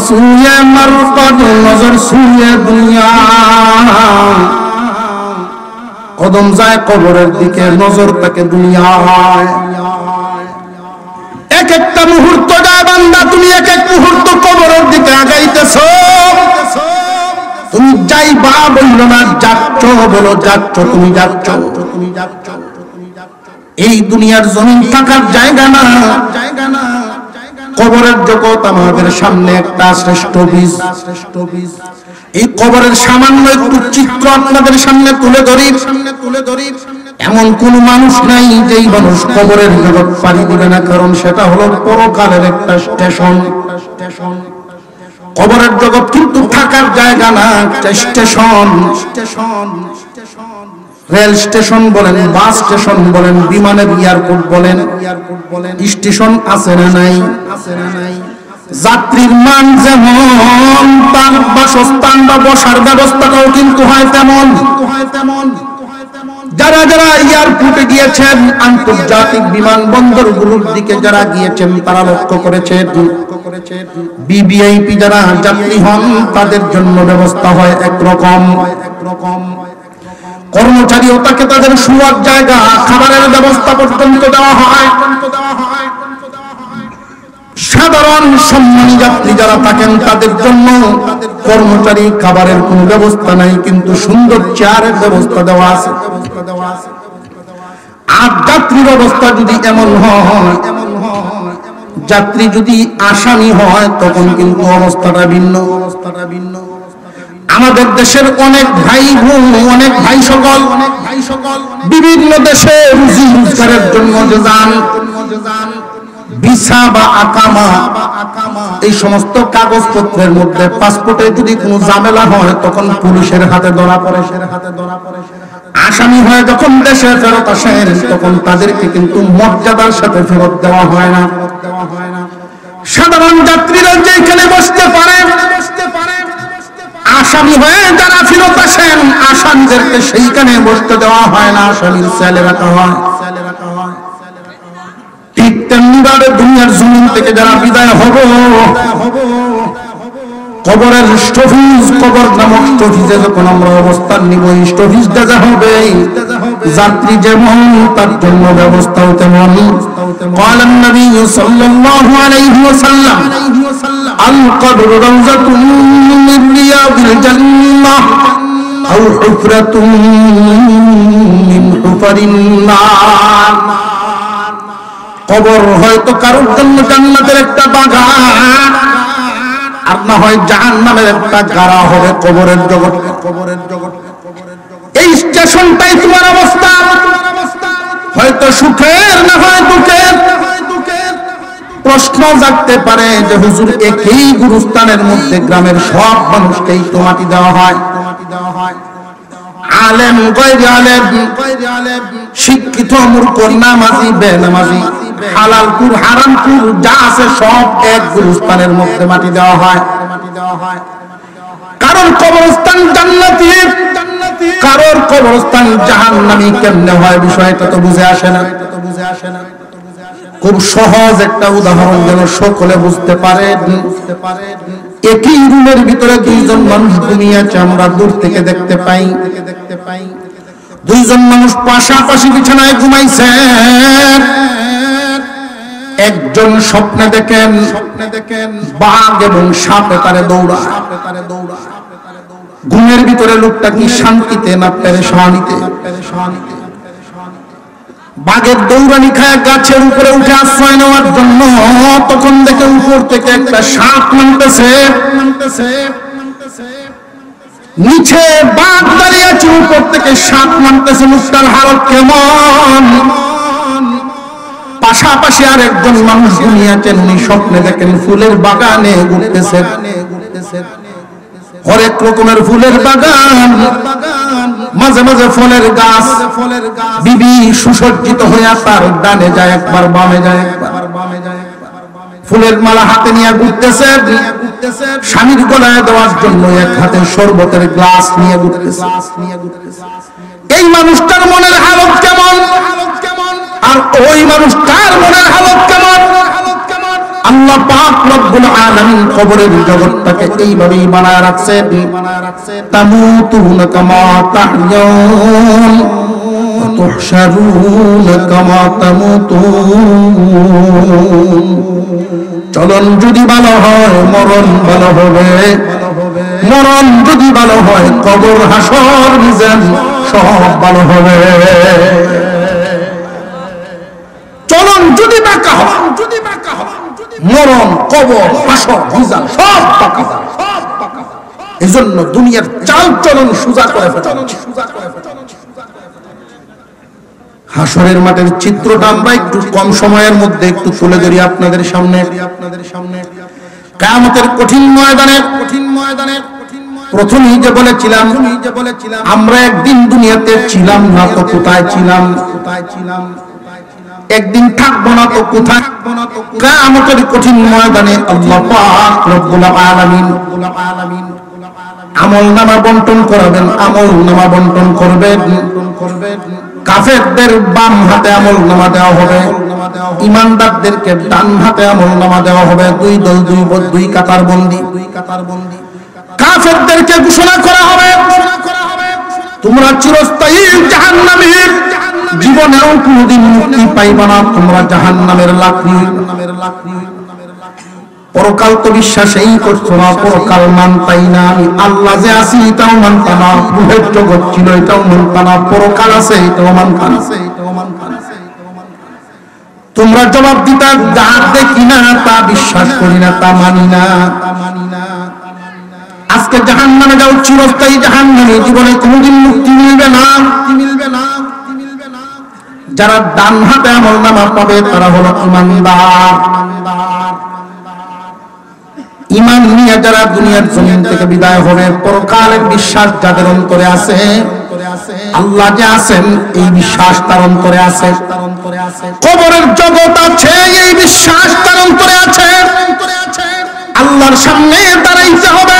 সুয়ে মারকদ নজর সুয়ে দুনিয়া কদম যায় কবরের দিকে নজর তাকে দুনিয়ায় এক একটা মুহূর্ত যায় বান্দা তুমি এক এক মুহূর্ত কবরের দিকে আগাইতেছো তুমি যাইবা বলল না যাচ্ছ বলো যাচ্ছ তুমি যাচ্ছ এই দুনিয়ার জমিন থাকার জায়গা না কবরের জগৎ আমাদের সামনে একটা শ্রেষ্ঠ বীজ এই কবরের সামান্য একটু চিত্র আপনাদের সামনে তুলে ধরি এমন কোন মানুষ নাই যেই মানুষ কবরের জগৎ পাড়ি দিবে না কারণ সেটা হলো পরকালের একটা স্টেশন কবরের জগৎ কিন্তু থাকার জায়গা না স্টেশন রেল স্টেশন বলেন বাস স্টেশন বলেন বিমানের এয়ারপোর্ট বলেন স্টেশন আছে না নাই যাত্রীর মান যেমন তার বাসস্থান বা বসার ব্যবস্থাটাও কিন্তু হয় তেমন যারা যারা এয়ারপোর্টে গিয়েছেন আন্তর্জাতিক বিমানবন্দরগুলোর দিকে যারা গিয়েছেন তারা লক্ষ্য করেছেন বিভিআইপি যারা যাত্রী হন তাদের জন্য ব্যবস্থা হয় একরকম কর্মচারীও তাকে তাদের শোয়ার জায়গা খাবারের ব্যবস্থা পর্যন্ত দেওয়া হয় সাধারণ সম্মানী যাত্রী যারা থাকেন তাদের জন্য কর্মচারী খাবারের কোনো ব্যবস্থা নাই কিন্তু সুন্দর চেয়ারের ব্যবস্থা দেওয়া আছে আর যাত্রীর অবস্থা যদি এমন হয় যাত্রী যদি আসামি হয় তখন কিন্তু অবস্থাটা ভিন্ন আমাদের দেশের অনেক ভাই বোন অনেক ভাই সকল বিভিন্ন দেশে রুজি রোজগারের জন্য যে যান ভিসা বা আকামা এই সমস্ত কাগজপত্রের মধ্যে পাসপোর্টে যদি কোনো ঝামেলা হয় তখন পুলিশের হাতে ধরা পড়ে আসামি হয়ে যখন দেশে ফেরত আসেন তখন তাদেরকে কিন্তু মর্যাদার সাথে ফেরত দেওয়া হয় না সাধারণ যাত্রীরা যেখানে বসতে পারে আসামি হয়ে যারা ফেরত আসেন আসামিদেরকে সেইখানে বসতে দেওয়া হয় না আসামির সেলে রাখা হয় ঠিক তেমনি ভাবে দুনিয়ার জমিন থেকে যারা বিদায় হব কবরের স্টফিজ কবর নামক স্টফিজে যখন আমরা অবস্থান নিব স্টফিজ দেখা হবে যাত্রী যেমন তার জন্য ব্যবস্থাও তেমন قال النبي صلى الله عليه وسلم القبر روضة من رياض الجنة أو حفرة من حفر النار কবর হয়তো কারোর জন্য জান্নাতের একটা বাগান আর না হয় জাহান্নামের একটা গাড়া হবে কবরের জগৎ এই স্টেশনটাই তোমার অবস্থা হয়তো সুখের না হয় দুঃখের প্রশ্ন জাগতে পারে যে হুজুর একই গুরুস্থানের মধ্যে গ্রামের সব মানুষকেই তো মাটি দেওয়া হয় আলেম গয়রে আলেম শিক্ষিত মূর্খ নামাজি বেনামাজি হালালপুর হারামপুর যা আছে সব এক গুরুস্থানের মধ্যে মাটি দেওয়া হয় কারণ কবরস্থান জান্নাতি কারোর কবরস্থান জাহান্নামী কেমনে হয় বিষয়টা তো বুঝে আসে না খুব সহজ একটা উদাহরণ যেন সকলে বুঝতে পারে একই রুমের ভিতরে দুইজন মানুষ ঘুমিয়েছে আমরা দূর থেকে দেখতে পাই দুইজন মানুষ পাশাপাশি বিছানায় ঘুমাইছে একজন স্বপ্নে দেখেন বাঘ এবং সাপে তারে দৌড়ায় ঘুমের ভিতরে লোকটা কি শান্তিতে না পেরেশানিতে বাঘের দৌড়ানি খায় গাছের উপরে উঠে আশ্রয় নেওয়ার জন্য তখন দেখে উপর থেকে একটা সাপ নামতেছে নিচে বাঘ দাঁড়িয়ে আছে উপর থেকে সাপ নামতেছে লোকটার হালত কেমন পাশাপাশি আর একজন মানুষ ঘুমিয়েছেন উনি স্বপ্নে দেখেন ফুলের বাগানে ঘুরতেছে হরেক রকমের ফুলের বাগান মাঝে মাঝে ফলের গাছ বিবি সুসজ্জিত হয়ে তার ডানে যায় একবার বামে যায় ফুলের মালা হাতে নিয়ে ঘুরতেছে স্বামীর গলায় দেওয়ার জন্য এক হাতে শরবতের গ্লাস নিয়ে ঘুরতেছে এই মানুষটার মনের হালত কেমন আর ওই মানুষটার মনের হালত কেমন আল্লাহ পাক রব্বুল আলামিন কবরের জগৎটাকে এইভাবেই বানায় রাখছেন, তামুতুনা কামা তাহইয়াউন ওয়া তুহশারুনা কামা তামুতুন। চলন যদি ভালো হয় মরণ ভালো হবে, মরণ যদি ভালো হয় কবর হাসর মিজান সব ভালো হবে। চলন যদি বাঁকা হয়, মরণ কবর হাসর মিজান সব বাঁকা হয়। এজন্য দুনিয়ার চাল চলন সোজা করে ফেলা। হাসরের মাঠের চিত্রটা আমরা একটু কম সময়ের মধ্যে একটু তুলে ধরি আপনাদের সামনে। কিয়ামতের কঠিন ময়দানে প্রথমেই যে বলেছিলাম আমরা একদিন দুনিয়াতে ছিলাম না তো কোথায় ছিলাম, একদিন থাকবো না তো কোথায়। কিয়ামতের কঠিন ময়দানে আল্লাহ পাক রব্বুল আলামিন আমলনামা বন্টন করাবেন, আমলনামা বন্টন করবেন। কাফেরদের বাম হাতে আমলনামা দেওয়া হবে, ঈমানদারদেরকে ডান হাতে আমলনামা দেওয়া হবে। দুই দল দুই কাতার বন্দী। কাফেরদেরকে ঘোষণা করা হবে তোমরা চিরস্থায়ী জাহান্নামীর, জীবনেও কোনদিন মুক্তি পাইবা না, তোমরা জাহান্নামের লাকড়ি। পরকাল তো বিশ্বাসই করছো না, পরকাল মানতাই না। আমি আল্লাহ যে আছি এটাও মানতা না, রূহের জগৎ ছিল এটাও মানতা না, পরকাল আছে এটাও মানতা না। তোমরা জবাব দিতা যা দেখি না তা বিশ্বাস করি না, তা মানি না। আজকে জাহান্নামে যাও, চিরস্থায়ী জাহান্নামে, জীবনে কোনোদিন মুক্তি মিলবে না। যারা ডান হাতে আমলনামা পাবে তারা হলো ঈমানদার। ঈমান নিয়ে যারা দুনিয়ার জমিন থেকে বিদায় হবে, পরকালের বিশ্বাস যাদের অন্তরে আছে, আল্লাহ যে আছেন এই বিশ্বাস তার অন্তরে আছে, কবরের জগৎ আছে এই বিশ্বাস তার অন্তরে আছে। আল্লাহর সামনে দাঁড়াইতে হবে,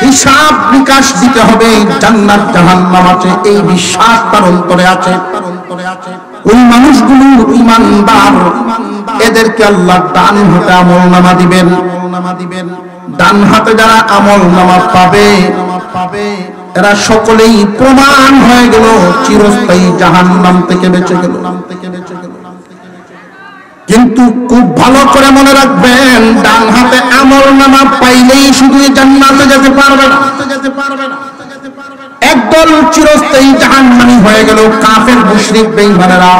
হিসাব বিকাশ দিতে হবে, জান্নাত জাহান্নাম আছে এই বিশ্বাস তার অন্তরে আছে। ওই মানুষগুলো ঈমানদার, এদেরকে আল্লাহ ডান হাতে আমলনামা দিবেন। ডান হাতে যারা আমলনামা পাবে এরা সকলেই প্রমাণ হয়ে গেল চিরস্থায়ী জাহান্নাম থেকে বেঁচে গেল। কিন্তু খুব ভালো করে মনে রাখবেন, ডান হাতে আমলনামা পাইলেই শুধু জান্নাতে যেতে পারবে না। একদল চিরস্থায়ী জাহান্নামী হয়ে গেল কাফের মুশরিক বেঈমানেরা।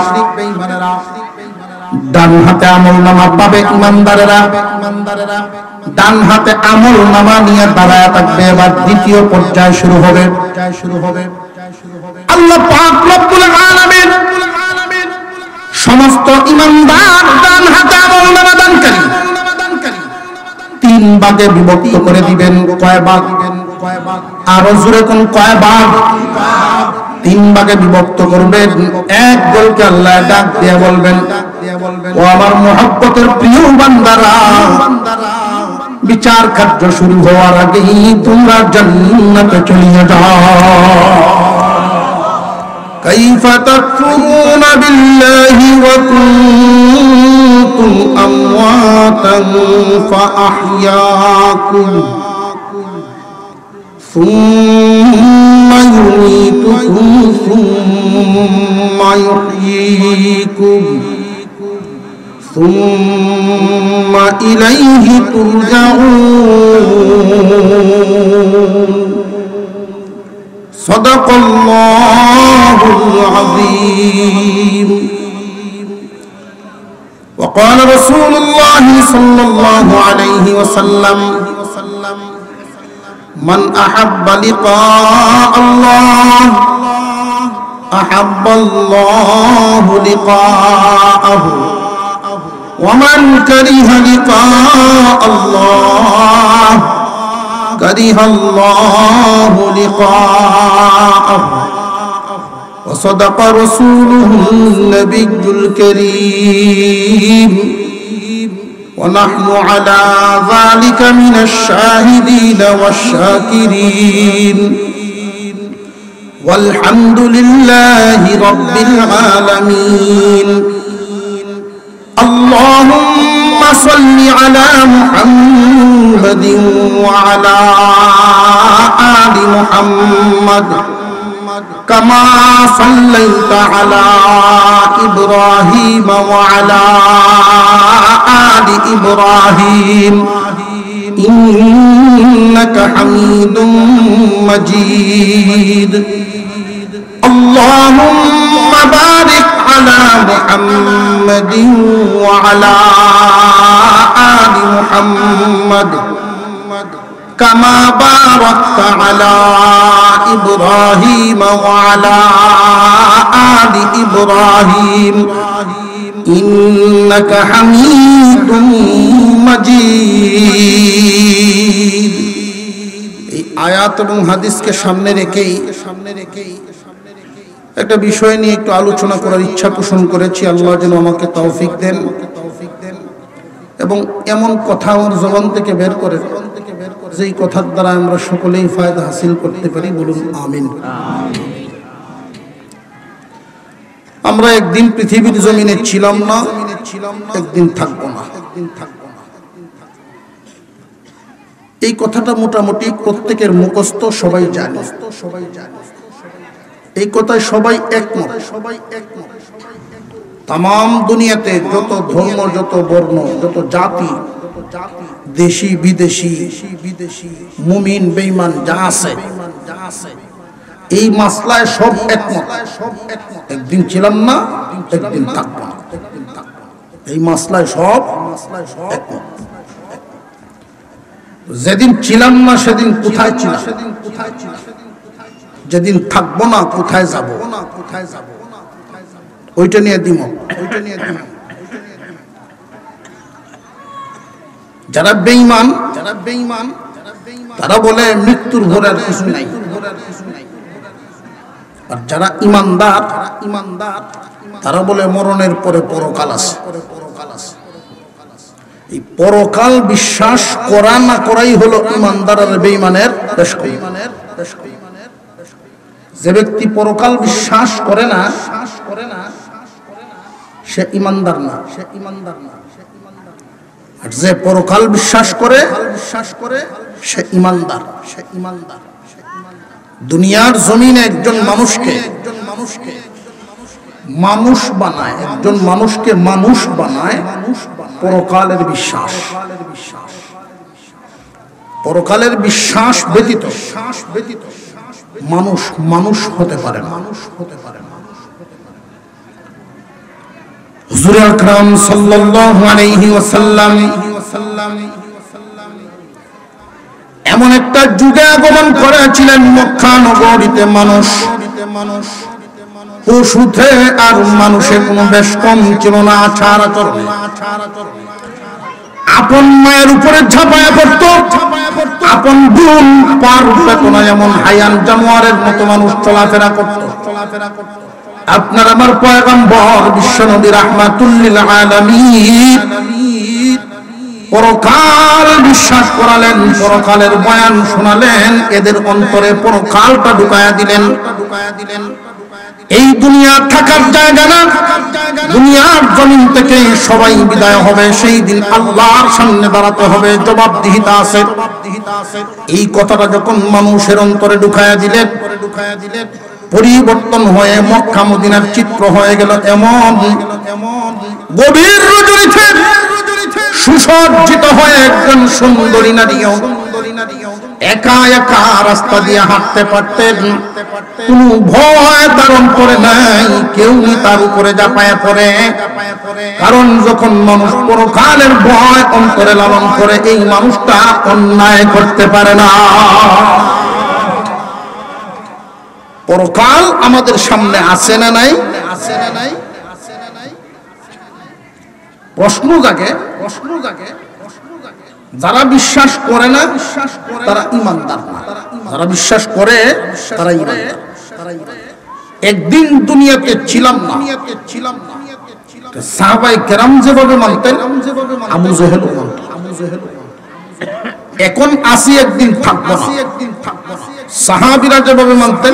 ডান হাতে আমলনামা পাবে ঈমানদারেরা, ডান হাতে আমলনামা নিয়ে দাঁড়ায় থাকবে। এবার দ্বিতীয় পর্যায় শুরু হবে। আল্লাহ পাক রব্বুল আলামিন সমস্ত ঈমানদার ডান হাতে আমলনামা দানকারী তিন ভাগে বিভক্ত করে দিবেন। কয় ভাগ? আরো জোরে কোন কয় ভাগ? তিন ভাগে বিভক্ত করবেন। এক দলকে আল্লাহ ডাক দিয়ে বলবেন, ও আমার মুহাব্বতের প্রিয় বান্দারা, বিচার কার্য শুরু হওয়ার আগেই তোমরা জান্নাতে চলে যাও। কাইফা তাকফুরুনা বিল্লাহি ওয়া কুনতুম আমওয়াতান ফাআহইয়াকুম সুম্মা ইউমীতুকুম সুম্মা ইউহয়ীকুম ثم إليه ترجعون صدق الله العظيم وقال رسول الله صلى الله عليه وسلم من أحب لقاء الله أحب الله لقاءه ومن كره لقاء الله كره الله لقاءه وصدق رسوله النبي الكريم ونحن على ذلك من الشاهدين والشاكرين والحمد لله رب العالمين اللهم صل على محمد وعلى آل محمد كما صليت على إبراهيم وعلى آل إبراهيم إنك حميد مجيد اللهم بارك على محمد وعلى آل محمد كما باركت على إبراهيم وعلى آل إبراهيم إنك حميد مجيد আয়াত এবং হাদিসকে সামনে রেখেই একটা বিষয় নিয়ে একটু আলোচনা করার ইচ্ছা পোষণ করেছি। আল্লাহ যেন আমাকে তৌফিক দেন এবং এমন কথা আমার জবান থেকে বের করে যেই কথার দ্বারা আমরা সকলেই ফায়দা হাসিল করতে পারি। বলুন আমিন। আমরা একদিন পৃথিবীর জমিনে ছিলাম না, একদিন থাকবো না। এই কথাটা মোটামুটি প্রত্যেকের মুখস্থ, সবাই জানে। এই কথায় সবাই একমত। তাম দুনিয়াতে যত ধর্ম, যত বর্ণ, যত জাতি, দেশি বিদেশি, মুমিন বেঈমান যা আছে, এই মাসলায় সব একমত। একদিন ছিলাম না, একদিন থাকবো না। এই মাসলায় সব একমত। যেদিন ছিলাম না সেদিন কোথায় ছিলাম, যেদিন থাকবো না কোথায় যাব, ওইটা নিয়ে দ্বিমত। যারা বেঈমান তারা বলে মৃত্যুর পরে আর কিছু নাই, আর যারা ইমানদার তারা বলে মরণের পরে পরকাল আছে। এই পরকাল বিশ্বাস করা না করাই হলো ইমানদার আর বেঈমানের পেশকই। যে ব্যক্তি পরকাল বিশ্বাস করে না সে ইমানদার না। আর যে পরকাল বিশ্বাস করে সে ইমানদার। দুনিয়ার জমিনে একজন মানুষকে মানুষ বানায়, একজন মানুষকে মানুষ বানায় পরকালের বিশ্বাস। পরকালের বিশ্বাস ব্যতীত মানুষ মানুষ হতে পারে না। হুজুর আকরাম সাল্লাল্লাহু আলাইহি ওয়াসাল্লাম এমন একটা যুগে আগমন করেছিলেন মক্কা নগরীতে মানুষ পশুতে আর মানুষের কোনো বেশ কম ছিল না। আচার আচরণ আপন মায়ের উপরে ঝাঁপায়া পড়তো, আপন বোন পার পেত না, এমন হায়ান জানোয়ারের মতো মানুষ চলাফেরা করত। আপনার আমার পয়গম্বর বিশ্বনবী রাহমাতুল লিল আলামিন পরকাল বিশ্বাস করালেন, পরকালের বয়ান শোনালেন, এদের অন্তরে পরকালটা ঢুকায়া দিলেন। এই দুনিয়া থাকার জায়গা না, দুনিয়ার জমিন থেকে সবাই বিদায় হবে, সেই দিন আল্লাহর সামনে দাঁড়াতে হবে, জবাবদিহিতা আছে। এই কথাটা যখন মানুষের অন্তরে ঢুকায়া দিলেন, পরিবর্তন হয়ে মক্কা মদিনার চিত্র হয়ে গেল এমন। গভীর রজনীতে সুসজ্জিত হয়ে একজন সুন্দরী নারীও একা একা রাস্তা দিয়ে হাঁটতে পারতেন, কোনো ভয় তার অন্তরে নাই, কেউ তার উপরে ঝাঁপায়া পড়ে। কারণ যখন মানুষ পরকালের ভয় অন্তরে লালন করে, এই মানুষটা অন্যায় করতে পারে না। পরকাল আমাদের সামনে আছে না নাই? প্রশ্ন জাগে। যারা বিশ্বাস করে না তারা ঈমানদার না, যারা বিশ্বাস করে তারা ঈমানদার। একদিন দুনিয়াতে ছিলাম না, সাহাবায়ে কেরাম যেভাবে মানতেন আবু জেহেল মানত। এখন আসি একদিন থাকবো না, সাহাবীরা যেভাবে মানতেন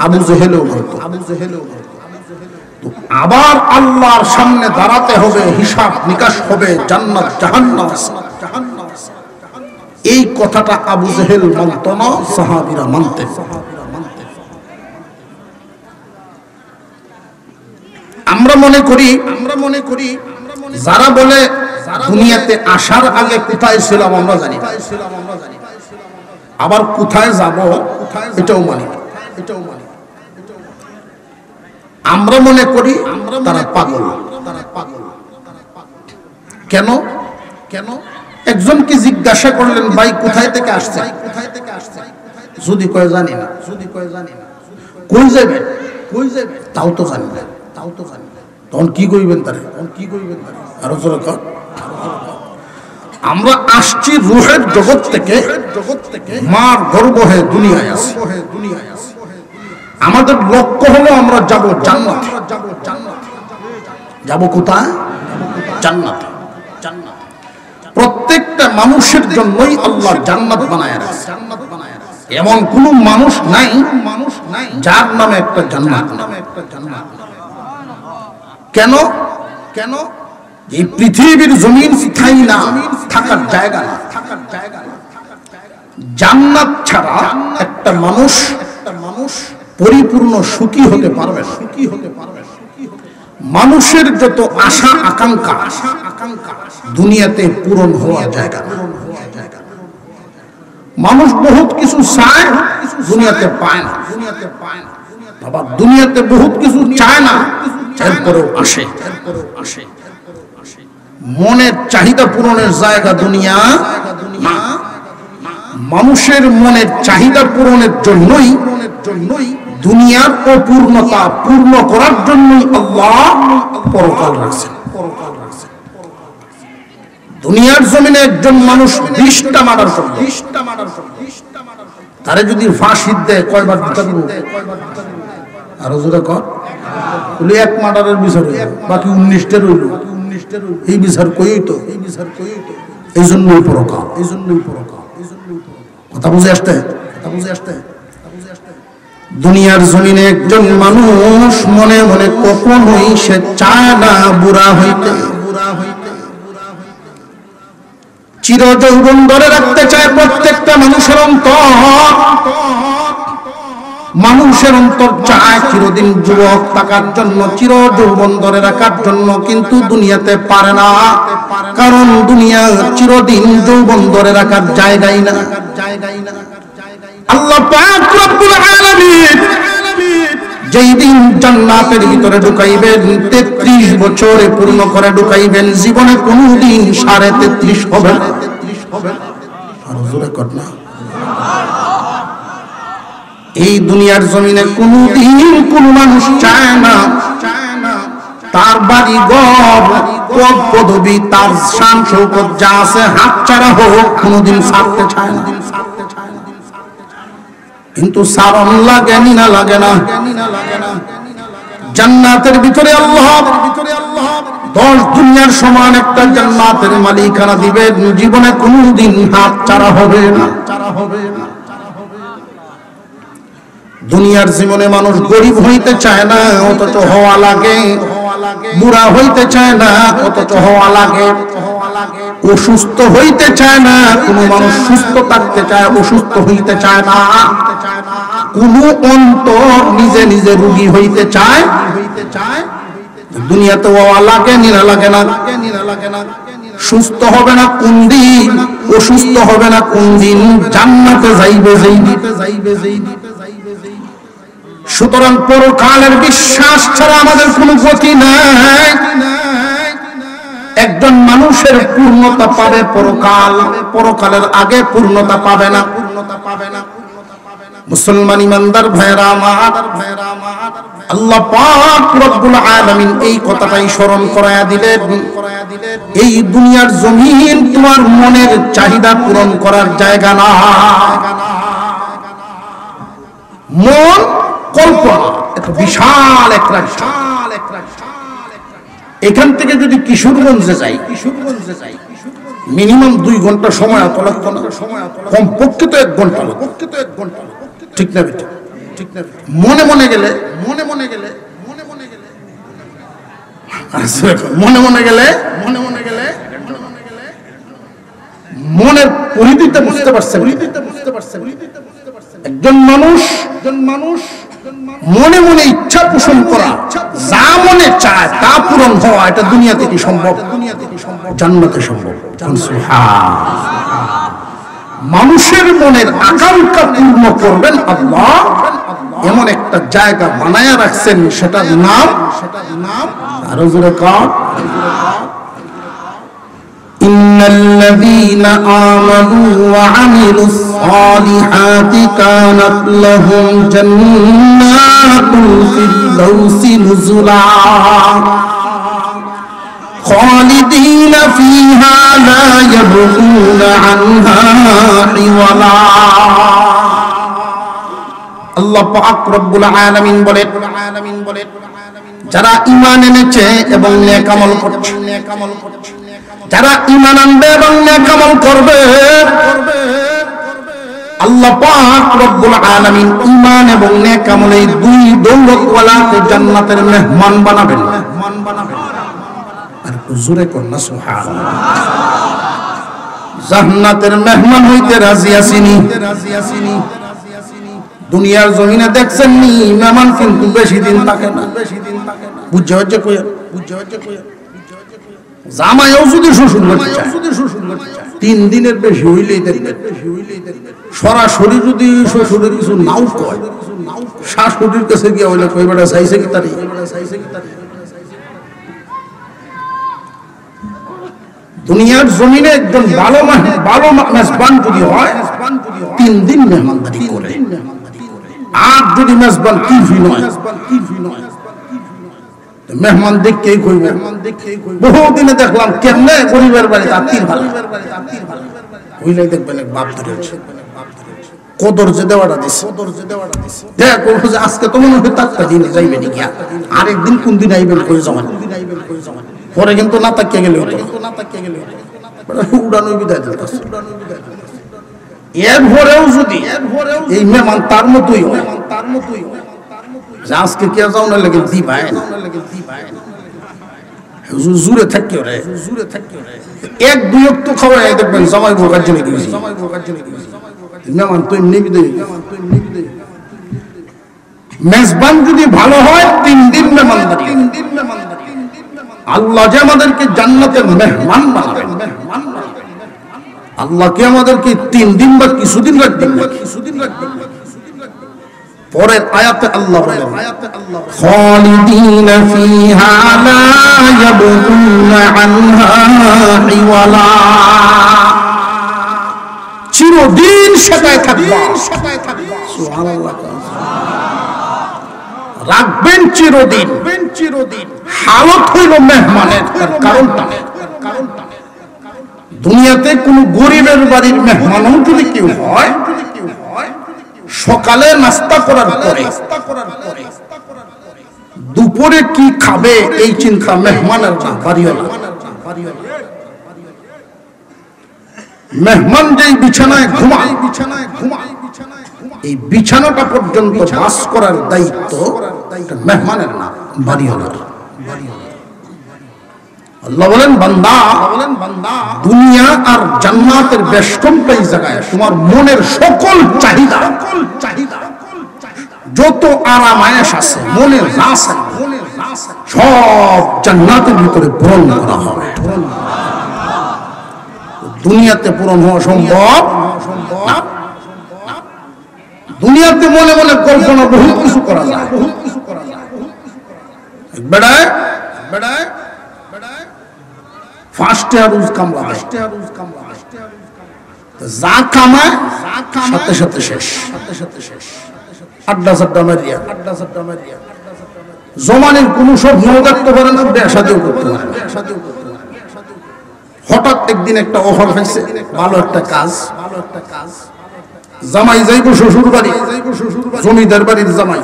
আবু জেহেলও মানত। আবার আল্লাহর সামনে দাঁড়াতে হবে, হিসাব নিকাশ হবে, জান্নাত জাহান্নাম। এই কথাটা আবু জেহেল মানত না, সাহাবীরা মানতেন। আমরা মনে করি যারা বলে দুনিয়াতে আসার আগে কোথায় ছিলাম আমরা জানি না, আবার কোথায় যাব এটাও মানি না। আমরা মনে করি তারা পাগল। কেন? একজনকে জিজ্ঞাসা করলেন, ভাই কোথায় থেকে আসছে? যদি কয় জানি না। কই যাবেন? তাও তো জানি না। তখন কি কইবেন তারে? আরো জোরে কর। আমরা আসছি রূহের জগৎ থেকে, মার গর্ভ হয়ে দুনিয়ায় আসি। আমাদের লক্ষ্য হলো আমরা যাব জান্নাতে। যাব কোথায়? জান্নাতে। প্রত্যেকটা মানুষের জন্যই আল্লাহ জান্নাত বানায় রাখছে। এমন কোন মানুষ নাই যার নামে একটা জান্নাত। কেন? এই পৃথিবীর জমিন স্থায়ী না, থাকার জায়গা না। জান্নাত ছাড়া একটা মানুষ পরিপূর্ণ সুখী হতে পারবে না। মানুষের যত আশা আকাঙ্ক্ষা দুনিয়াতে পূরণ হওয়ার জায়গা না। মানুষ বহুত কিছু চায়, দুনিয়াতে পায় না। বাবা দুনিয়াতে বহুত কিছু চায় না, এরপরেও আসে। মনের চাহিদা পূরণের জায়গা দুনিয়া না। মানুষের মনের চাহিদা পূরণের জন্যই দুনিয়ার অপূর্ণতা পূর্ণ করার জন্যই আল্লাহ পরকাল রাখছেন। দুনিয়ার জমিনে একজন মানুষ 20টা মার্ডার করবে, তারে যদি ফাঁসি দেয় কয়বার বিচার করবে? আরো জোরে কর। বলে এক মার্ডারের বিচার হইল, বাকি 19টা রইল। এই বিচার কই তো? এই জন্যই পরকাল। কথা বুঝে আসতে? দুনিয়ার জমিনে একজন মানুষ মনে মনে কখনোই সে চায় না বুড়া হইতে। চির যৌবন ধরে রাখতে চায় প্রত্যেকটা মানুষের অন্তর চায় চিরদিন যুবক থাকার জন্য, চির যৌবন ধরে রাখার জন্য, কিন্তু দুনিয়াতে পারে না। কারণ দুনিয়া চিরদিন যৌবন ধরে রাখার জায়গাই না। আল্লাহ পাক রব্বুল আলামিন যেই দিন জান্নাতের ভিতরে ঢুকাইবেন, 33 বছরে পূর্ণ করে ঢুকাইবেন। জীবনে কোনদিন 33.5 হবে না। আর জোরে কর না। এই দুনিয়ার জমিনে কোনদিন কোন মানুষ চায় না তার বাড়ি ঘর পদ পদবি তার শান শৌকত যা আছে হাত ছাড়া হোক, কোনদিন ছাড়তে চায় না। কিন্তু সারণ লাগে না, লাগে না। জান্নাতের ভিতরে আল্লাহ 10 দুনিয়ার সমান একটা জান্নাতের মালিকানা দিবেন। জীবনে কোনদিন হাত ছাড়া হবে না। দুনিয়ার জীবনে মানুষ গরিব হইতে চায় না, অথচ হওয়া লাগে। বুড়া হইতে চায় না, অথচ হওয়া লাগে। অসুস্থ হইতে চায় না, কোন মানুষ সুস্থ থাকতে চায়, অসুস্থ হইতে চায় না। কোন অন্তর নিজে নিজে রোগী হইতে চায়। দুনিয়াতে হওয়া লাগে, নিরা লাগে না। সুস্থ হবে না কোন দিন, অসুস্থ হবে না কোন দিন, জান্নাতে যাইবে। সুতরাং পরকালের বিশ্বাস ছাড়া আমাদের কোনো গতি নাই। একজন মানুষের পূর্ণতা পাবে পরকালের আগে পূর্ণতা পাবে না। মুসলমান ইমানদার ভাইরা আমার, আল্লাহ পাক রব্বুল আলামিন এই কথাটাই স্মরণ করায়া দিলেন। এই দুনিয়ার জমিন তোমার মনের চাহিদা পূরণ করার জায়গা না। মন কল্পনা, এত বিশাল এক রাষ্ট্র। এখান থেকে যদি কিশোরগঞ্জে যাই, মিনিমাম 2 ঘন্টা সময় লাগতো না, কমপক্ষে তো 1 ঘন্টা লাগতো। ঠিক না? মনে মনে গেলে মনে মনে গেলে মনের পরিধিতে বুঝতে পারছেন। একজন মানুষ মনে মনে ইচ্ছা পোষণ করা, যা মনে চায় তা পূরণ হওয়া, এটা দুনিয়া থেকে সম্ভব, জান্নাতে সম্ভব। মানুষের মনের আকাঙ্ক্ষা পূর্ণ করবেন আল্লাহ, এমন একটা জায়গা বানায়া রাখছেন, সেটার নাম আরো জোরে কান, ইন্নাল্লাযীনা আমানু ওয়া আমিলুস সালিহাতি কানাত লাহুম জান্নাতুল ফিরদাউসি নুজুলা খালিদিনা ফীহা লা ইয়াবগুনা আনহা হিওয়ালা। আল্লাহ পাক রব্বুল আলামিন বলেন, যারা ঈমান এনেছে এবং নেক আমল করছে, যারা ঈমান আনবে এবং নেক আমল করবে, আল্লাহ পাক রব্বুল আলামিন ঈমান এবং নেক আমল এই দুই দৌলতওয়ালাকে জান্নাতের মেহমান বানাবেন। আর জোরে কোন না সুবহানাল্লাহ। জান্নাতের মেহমান হইতে রাজি আছিনি? দুনিয়ার জমিনে দেখছেন নি মেহমান কিন্তু বেশি দিন থাকে না, বুঝতে হচ্ছে কইয়া, জামাইও যদি শ্বশুর বাড়ি চায় 3 দিনের বেশি হইলেই দেখবেন, সরাসরি যদি শ্বশুরের কিছু নাও কয়, শাশুড়ির কাছে গিয়ে হইলে কই বেটা চাইছে কি তারি। দুনিয়ার জমিনে একজন ভালো মেজবান যদি হয় 3 দিন মেহমানদারি করে, আর যদি মেজবান কিফি নয়, মেহমান দেখকেই কইব। বহুদিনে দেখলাম কেমনে গরিবের বাড়িতে আত্মীয় ভালো হইলে দেখবেন এক বাপ ধরে কদর যে দেওয়াটা দিচ্ছে, দেখ আজকে তো মনে হয় তাত্তা দিনে যাইবেন গিয়া, আরেকদিন কোন দিন আইবেন করে জমান, পরে কিন্তু না তাকিয়ে গেলে উড়ানোই বিদায় দিতে। এরপরেও যদি এই মেহমান তার মতোই হয়, আজকে কে যাও না লাগে দিবাই জুড়ে থাকি রে, এক দুই অক্ত খাওয়াই দেখবেন জামাই বউ কাজ জন্য দিয়েছি, মেহমান তো এমনি বিদায়। মেজবান যদি ভালো হয় 3 দিন মেহমানদারি। আল্লাহ যে আমাদেরকে জান্নাতের মেহমান বানাবেন, আল্লাহ কি আমাদেরকে 3 দিন বা কিছুদিন রাখবেন? পরের আয়াতে আল্লাহ বলেন, খালিদিনা ফীহা লা ইয়াবগুনা আনহা হিওয়ালা, চিরদিন সেটাই থাকবে। সুবহানাল্লাহ। রাখবেন চিরদিন, হালত হইল মেহমানের। কারণটা দুনিয়াতে কোন গরিবের বাড়ির মেহমানও যদি কেউ হয়, সকালে নাস্তা করার পরে দুপুরে কি খাবে এই চিন্তা মেহমানের না, বাড়িওয়ালা। মেহমান যেই বিছানায় ঘুমায়, এই বিছানাটা পর্যন্ত বাস করার দায়িত্ব মেহমানের না, বাড়িওয়ালার। আল্লাহ বলেন, বান্দা দুনিয়া আর জান্নাতের বেষ্টনটা এই জায়গায়, তোমার মনের সকল চাহিদা, যত আরাম আয়েশ আছে, মনের রাস সব জান্নাতের ভিতরে পূরণ করা হবে। দুনিয়াতে পূরণ হওয়া সম্ভব না। দুনিয়াতে মনে মনে কল্পনা বহু কিছু করা যায়। বেড়ায় ফার্স্ট রুজ কামলা, যা কামায় সাথে সাথে শেষ, আড্ডা সাড্ডা মারিয়া, জমানের কোন স্বপ্ন দেখতে পারে না, বিয়ে শাদীও করতে পারে না। হঠাৎ একদিন একটা অফার পাইছে, ভালো একটা কাজ, জামাই যাইব শ্বশুর বাড়ি, জমিদার বাড়ির জামাই,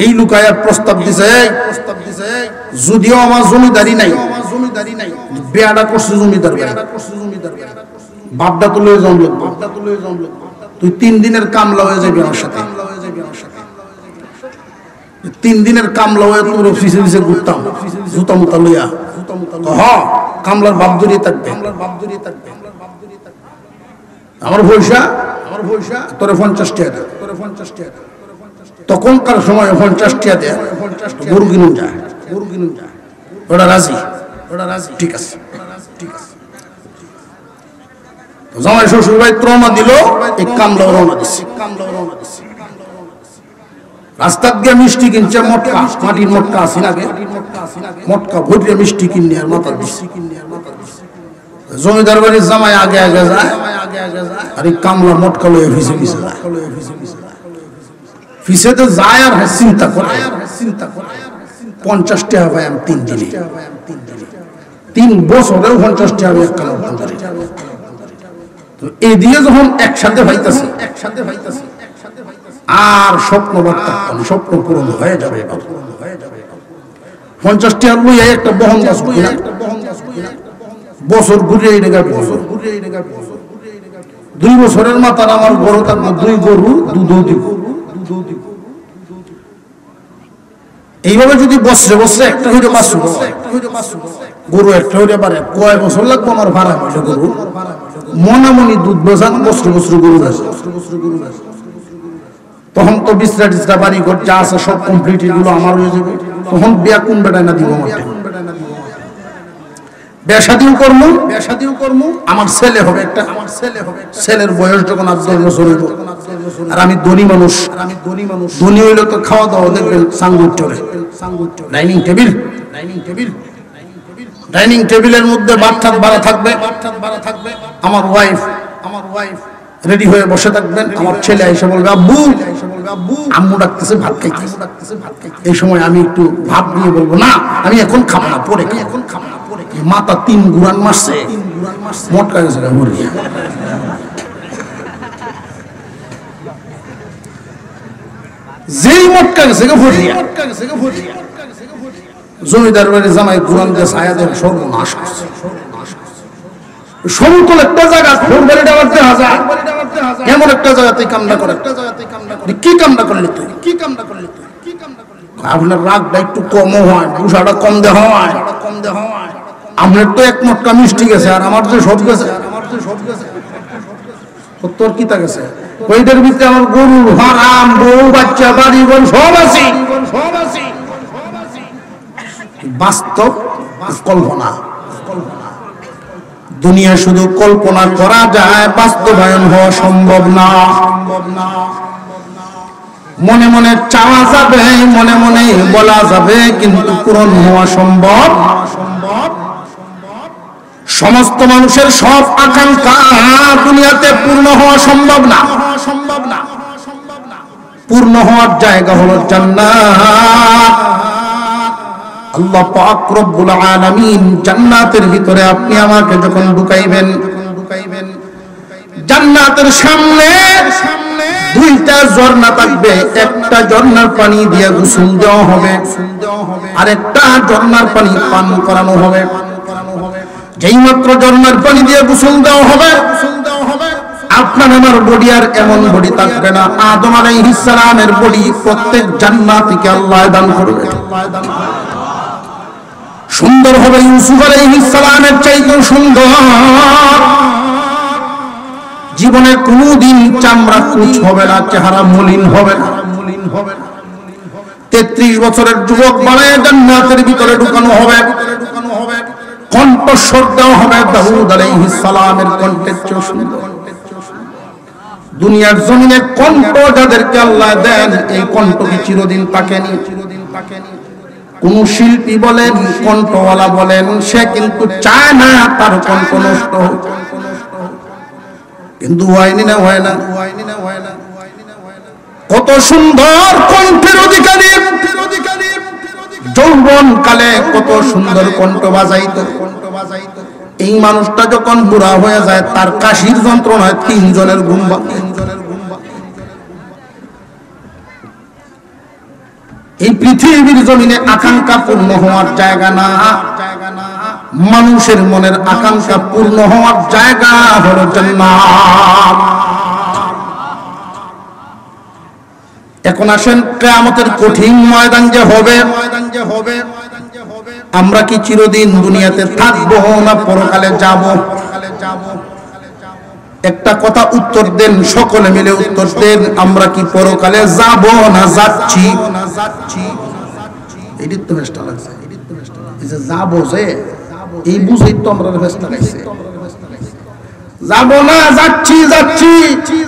এই লুকায়ার প্রস্তাব দিছে, যদিও আমার জমিদারি নাই, বিয়াটা করছে জমিদার বাড়ি, বাপটা তুলে জমল, তুই 3 দিনের কামলা হয়ে যাবি আমার সাথে। 3 দিনের কামলা হয়ে তোর অফিসে অফিসে ঘুরতাম জুতা মুতা লইয়া কামলার বাপ ধরিয়ে থাকবে আমার পয়সা তোরে 50 টাকা তখনকার সময় 50 টাকা দেয় গরু কিনুন যায় ওটা রাজি ঠিক আছে জামাই শ্বশুর ভাই ত্রমা দিল এই কামলা রওনা দিচ্ছে রাস্তার দিয়ে মিষ্টি কিনছে মটকা মাটির মটকা আছে নাকি মটকা ভরিয়ে মিষ্টি কিনে আর মাথা দিচ্ছে জমিদার বাড়ির জামাই আগে আগে যায় আর এই কামলা মটকা লয়ে ফিসে যায় ফিসেতে যায় আর চিন্তা করে 50 টাকা ভাই আমি 3 দিনে 3 বছরেও 50 টাকা আমি এক কালো তো এই দিয়ে যখন একসাথে ভাইতাছে আর স্বপ্ন বার্তাম স্বপ্ন পূরণ হয়ে যাবে 50 টাকা লইয়া একটা বহন গাছ বছর ঘুরে বছর 2 বছরের মাথার আমার গরু থাকবো 2 গরু দুধ দিব এইভাবে যদি বসে বসে একটা হইতে পারছো গরু একটা হইতে পারে কয় বছর লাগবে আমার ভাড়া হইলে গরু মনামনি দুধ বসান বছর বছর গরু আছে তখন তো বিছরা টিছরা বাড়ি ঘর যা আছে সব কমপ্লিট এগুলো আমার হয়ে যাবে তখন বিয়া কোন বেটায় না দিব বেশাদিও কর্ম আমার ছেলে হবে একটা ছেলের বয়স যখন 10 বছর হইব আর আমি ধনী মানুষ ধনী হইলে তো খাওয়া দাওয়া দেখবেন সাঙ্গুর চলে ডাইনিং টেবিলের মধ্যে ভাত বাড়া থাকবে আমার ওয়াইফ রেডি হয়ে বসে থাকবেন আমার ছেলে এসে বলবে আব্বু আম্মু ডাকতেছে ভাত খাইতে এই সময় আমি একটু ভাব নিয়ে বলবো না আমি এখন খাবো না পরে মাথা 3 গুরান মারছে মটকা গেছে যেই মটকা গেছে জমিদার বাড়ি জামাই গুরান দিয়ে ছায়া দেন সর্বনাশ করছে সমতল একটা জায়গা এমন একটা জায়গাতে কামনা করে কি কামনা করলি তুই আপনার রাগটা একটু কমও হয় গুসাটা কম দে হয় আপনার তো এক মটকা মিষ্টি গেছে আর আমার যে সব গেছে তোর কিতা গেছে ওইটার ভিতরে আমার গরু হারাম বউ বাচ্চা বাড়ি বল সব আছে বাস্তব কল্পনা দুনিয়া শুধু কল্পনা করা যায় বাস্তবায়ন হওয়া সম্ভব না মনে মনে চাওয়া যাবে মনে মনে বলা যাবে কিন্তু পূরণ হওয়া সম্ভব সমস্ত মানুষের সব আকাঙ্ক্ষা দুনিয়াতে পূর্ণ হওয়া সম্ভব না পূর্ণ হওয়ার জায়গা হলো জান্নাত আল্লাহ পাক রব্বুল আলামিন জান্নাতের ভিতরে আপনি আমাকে যখন ঢুকাইবেন জান্নাতের সামনে 2টা ঝর্ণা থাকবে একটা ঝর্ণার পানি দিয়ে গোসল দেওয়া হবে আর একটা ঝর্ণার পানি পান করানো হবে যেই মাত্র ঝর্ণার পানি দিয়ে গোসল দেওয়া হবে আপনার আমার বডি আর এমন বডি থাকবে না আদম আলাইহিস সালামের বডি প্রত্যেক জান্নাতীকে আল্লাহ দান করবে সুন্দর হবে ইউসুফ আলাইহিস সালামের চাইতেও সুন্দর জীবনে কোনোদিন চামড়া কুচ হবে না চেহারা মলিন হবে না 33 বছরের যুবক বানায় জান্নাতের ভিতরে ঢুকানো হবে কণ্ঠস্বর দেওয়া হবে দাউদ আলাইহিস সালামের কণ্ঠের চেয়ে সুন্দর দুনিয়ার জমিনে কণ্ঠ যাদেরকে আল্লাহ দেন এই কণ্ঠ কি চিরদিন থাকেনি কোন শিল্পী বলেন কণ্ঠওয়ালা বলেন সে কিন্তু চায় না তার কণ্ঠ নষ্ট হোক কিন্তু হয় না কত সুন্দর কণ্ঠের অধিকারী যৌবন কালে কত সুন্দর কণ্ঠ বাজাইতো এই মানুষটা যখন বুড়া হয়ে যায় তার কাশির যন্ত্রণায় 3 জনের ঘুম ভাঙে এই পৃথিবীর জমিনে আকাঙ্ক্ষা পূর্ণ হওয়ার জায়গা না মানুষের মনের আকাঙ্ক্ষা পূর্ণ হওয়ার জায়গা হলো জান্নাত এখন আসেন কিয়ামতের কঠিন ময়দান যে হবে, আমরা কি চিরদিন দুনিয়াতে থাকবো না পরকালে যাব? একটা কথা উত্তর দেন, সকলে মিলে উত্তর দেন, আমরা কি পরকালে যাব না যাচ্ছি? এটি তো বেশটা লাগছে, এই যে যাবো, যে এই বুঝেই তো আমরা বেশটা লাগছে। যাব না, যাচ্ছি যাচ্ছি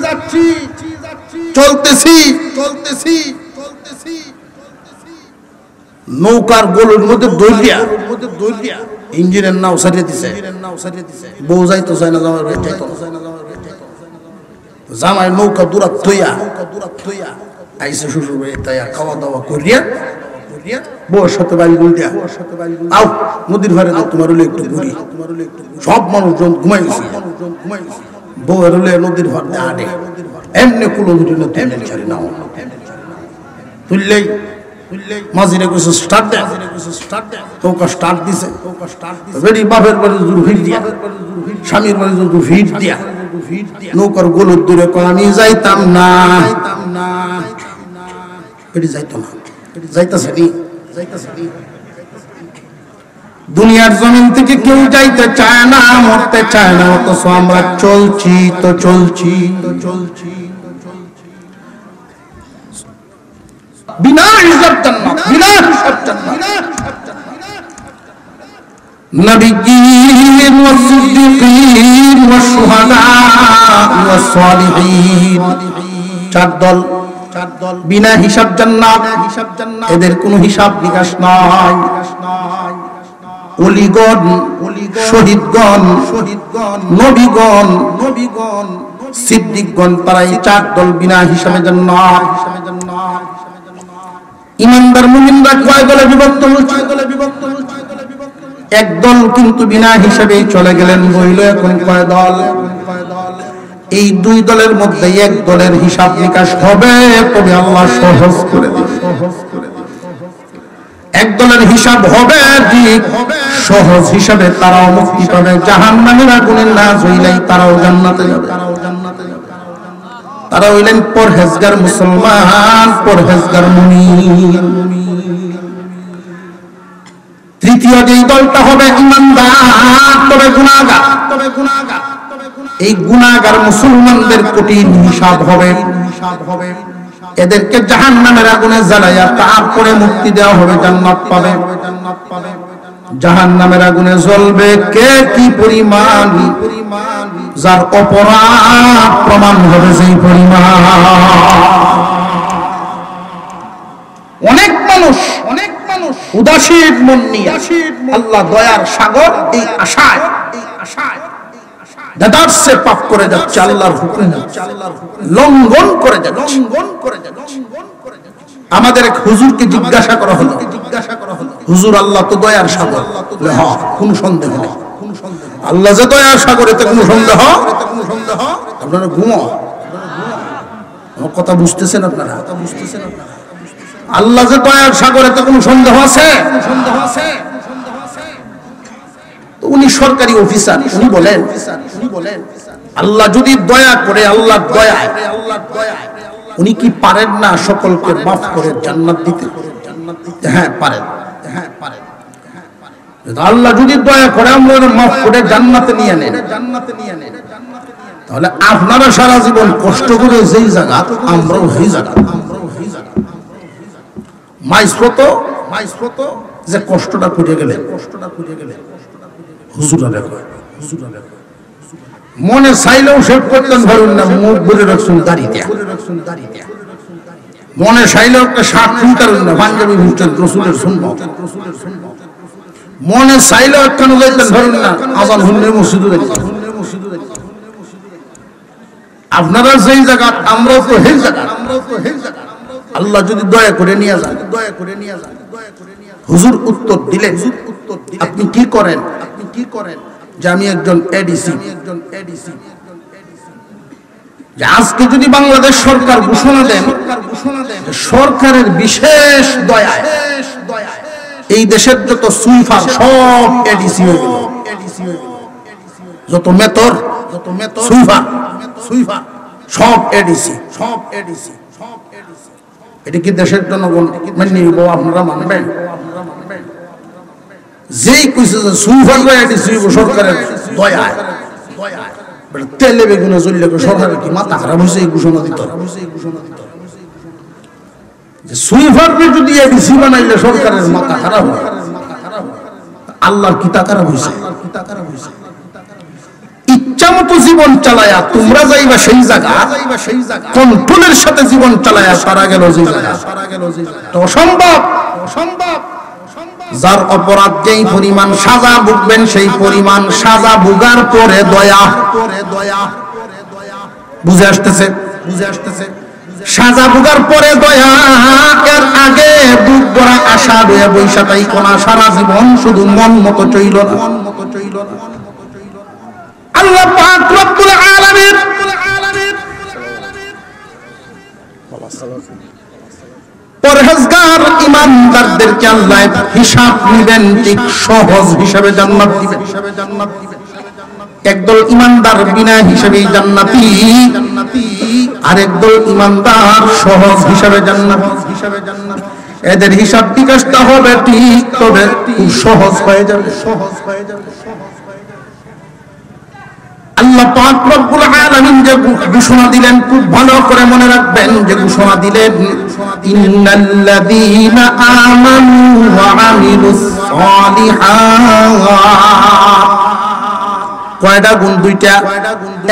যাচ্ছি, চলতেছি চলতেছি চলতেছি। নৌকার গোলের মধ্যে দৌড়িয়া ইঞ্জিনের নাও সারিয়ে দিছে, বউ যাইতো চায় না, জামাই যাইতো জামাই নৌকা দূরা থইয়া আইসে শ্বশুর বাড়ি তাইয়া খাওয়া দাওয়া করিয়া বউর সাথে বাড়ি গুল দিয়া, আও নদীর ধারে দাও, তোমার হলে একটু ঘুরি। সব মানুষজন ঘুমাই গেছে, বউয়ের হলে নদীর ভার দিয়ে আটে, এমনি কুলো দুটি না তুললে ছাড়ি নাও, তুললেই মাঝিরে কিছু স্টার্ট দেয়, নৌকা স্টার্ট দিছে, বেরি বাপের বাড়ি জোর ভিড় দিয়া, স্বামীর বাড়ি জোর ভিড় দিয়া, নৌকার গোলর দূরে কয় আমি যাইতাম না, এটি যাইতো না, যাইতাছে নি। দুনিয়ার জমিন থেকে কেউ যাইতে চায় না, মরতে চায় না, অথচ আমরা চলছি তো চলছি তো চলছি। বিনা হিসাব জান্নাত, বিনা হিসাব জান্নাত। নবিয়্যিন ওয়া সিদ্দীকিন ওয়া শুহাদা ওয়া সালিহিন, চার দল বিনা হিসাব জান্নাত, এদের কোনো হিসাব নিকাশ নাই। ওলিগণ, শহীদগণ, নবীগণ, সিদ্দিকগণ, তারা এই চার দল বিনা হিসাবে জান্নাত। ইমানদার মুমিনরা কয় দলে বিভক্ত হয়েছে? এক দল কিন্তু বিনা হিসাবে চলে গেলেন, বইল এখন কয় দল? এই দুই দলের মধ্যে এক দলের হিসাব নিকাশ হবে, তবে আল্লাহ সহজ করে দেবে। এক দলের হিসাব হবে ঠিক সহজ হিসাবে, তারাও মুক্তি পাবে, জাহান্নামের আগুনে না জ্বললেই তারাও জান্নাতে যাবে। তারা হইলেন পরহেজগার মুসলমান, পরহেজগার মুমিন। তৃতীয় যেই দলটা হবে ঈমানদার তবে গুনাহগার, এই গুনাহগার মুসলমানদের কঠিন হিসাব হবে। এদেরকে জাহান্নামের আগুনে জ্বালাইয়া তারপরে মুক্তি দেওয়া হবে, জান্নাত পাবে। জাহান্নামের আগুনে জ্বলবে কে কি পরিমাণ, যার অপরাধ প্রমাণ হবে সেই পরিমাণ। অনেক মানুষ উদাসীন মন নিয়ে আল্লাহ দয়ার সাগর এই আশায় দাদারসে পাপ করে যাচ্ছে, আল্লাহর হুকুম লঙ্ঘন করে যাচ্ছে। আমাদের এক হুজুরকে জিজ্ঞাসা করা হলো, হুজুর আল্লাহ তো দয়ার সাগর, হ্যাঁ কোন সন্দেহ নেই, আল্লাহ যে দয়ার সাগর এতে কোনো সন্দেহ? আপনারা ঘুমো, আমার কথা বুঝতেছেন আপনারা? আল্লাহ যে দয়ার সাগর এতে কোনো সন্দেহ আছে? উনি সরকারি অফিসার, উনি বলেন আল্লাহ যদি দয়া করে, আল্লাহ দয়ায় উনি কি পারেন না সকলকে মাফ করে জান্নাত দিতে? হ্যাঁ পারেন। আল্লাহ যদি দয়া করে আমরা মাফ করে জান্নাতে নিয়ে নেন, তাহলে আপনারা সারা জীবন কষ্ট করে যেই জায়গা, আমরাও সেই জায়গা। মাইসপত যে কষ্টটা খুঁজে গেলেন, হুজুরা দেখো, মনে চাইলেও শেভ করতেন ধরুন না, মুখ বুঝে রাখছেন দাড়িতে, মনে চাইলেও একটা শাক শুনতেন না, পাঞ্জাবি ঘুরতেন রসুলের শুনবো, মনে চাইলেও একটা যাইতেন ধরুন না, আজান শুনলে মসজিদে দেখতেন। আপনারা যেই জায়গা, আমরাও তো সেই জায়গা। আল্লাহ যদি দয়া করে নিয়ে যান, হুজুর উত্তর দিলেন, আপনি কি করেন? যে আমি একজন এডিসি। আজকে যদি বাংলাদেশ সরকার ঘোষণা দেন, সরকারের বিশেষ দয়ায় এই দেশের যত সুইফার সব এডিসি হয়ে গেল, যত মেতর, সুইফার সব এডিসি। এটা কি দেশের জনগণ মেনে নিব? আপনারা মানবেন? যেই কইছে যে সুইফাররা এটি সুইব সরকারের দয়া তেলে বেগুনে চললে সরকারের কি মাথা খারাপ হয়েছে? এই ঘোষণা দিত যে সুইফারকে যদি এডিসি বানাইলে সরকারের মাথা খারাপ হয়, আল্লাহর কি তা খারাপ হয়েছে? ইচ্ছা মতো জীবন চালায়া তোমরা যাইবা সেই জায়গা, কন্ট্রোলের সাথে জীবন চালায়া সারা গেল যে জায়গা, অসম্ভব। যার অপরাধ যেই পরিমাণ সাজা ভুগবেন সেই পরিমাণ সাজা ভোগার পরে দয়া। বুঝে আসতেছে? সাজা ভোগার পরে দয়া। এর আগে বুক ভরা আশা রয়ে বৈশা তাই কোনা সারা জীবন শুধু মন মতো চইল না। আল্লাহ পাক রব্বুল আলামিন পরহেজগার ইমানদারদেরকে আল্লাহ হিসাব নেবেন ঠিক সহজ হিসাবে জান্নাত দিবেন। একদল ইমানদার বিনা হিসাবে জান্নাতি, আর একদল ইমানদার সহজ হিসাবে জান্নাতি। এদের হিসাব বিকাশটা হবে ঠিক, তবে খুব সহজ হয়ে যাবে। আল্লাহ পাক রব্বুল আলামিন যে ঘোষণা দিলেন খুব ভালো করে মনে রাখবেন, যে ঘোষণা দিলেন ইন্নাল্লাযীনা আমানু ওয়া আমিলুস সালিহাত। কয়টা গুণ? দুইটা।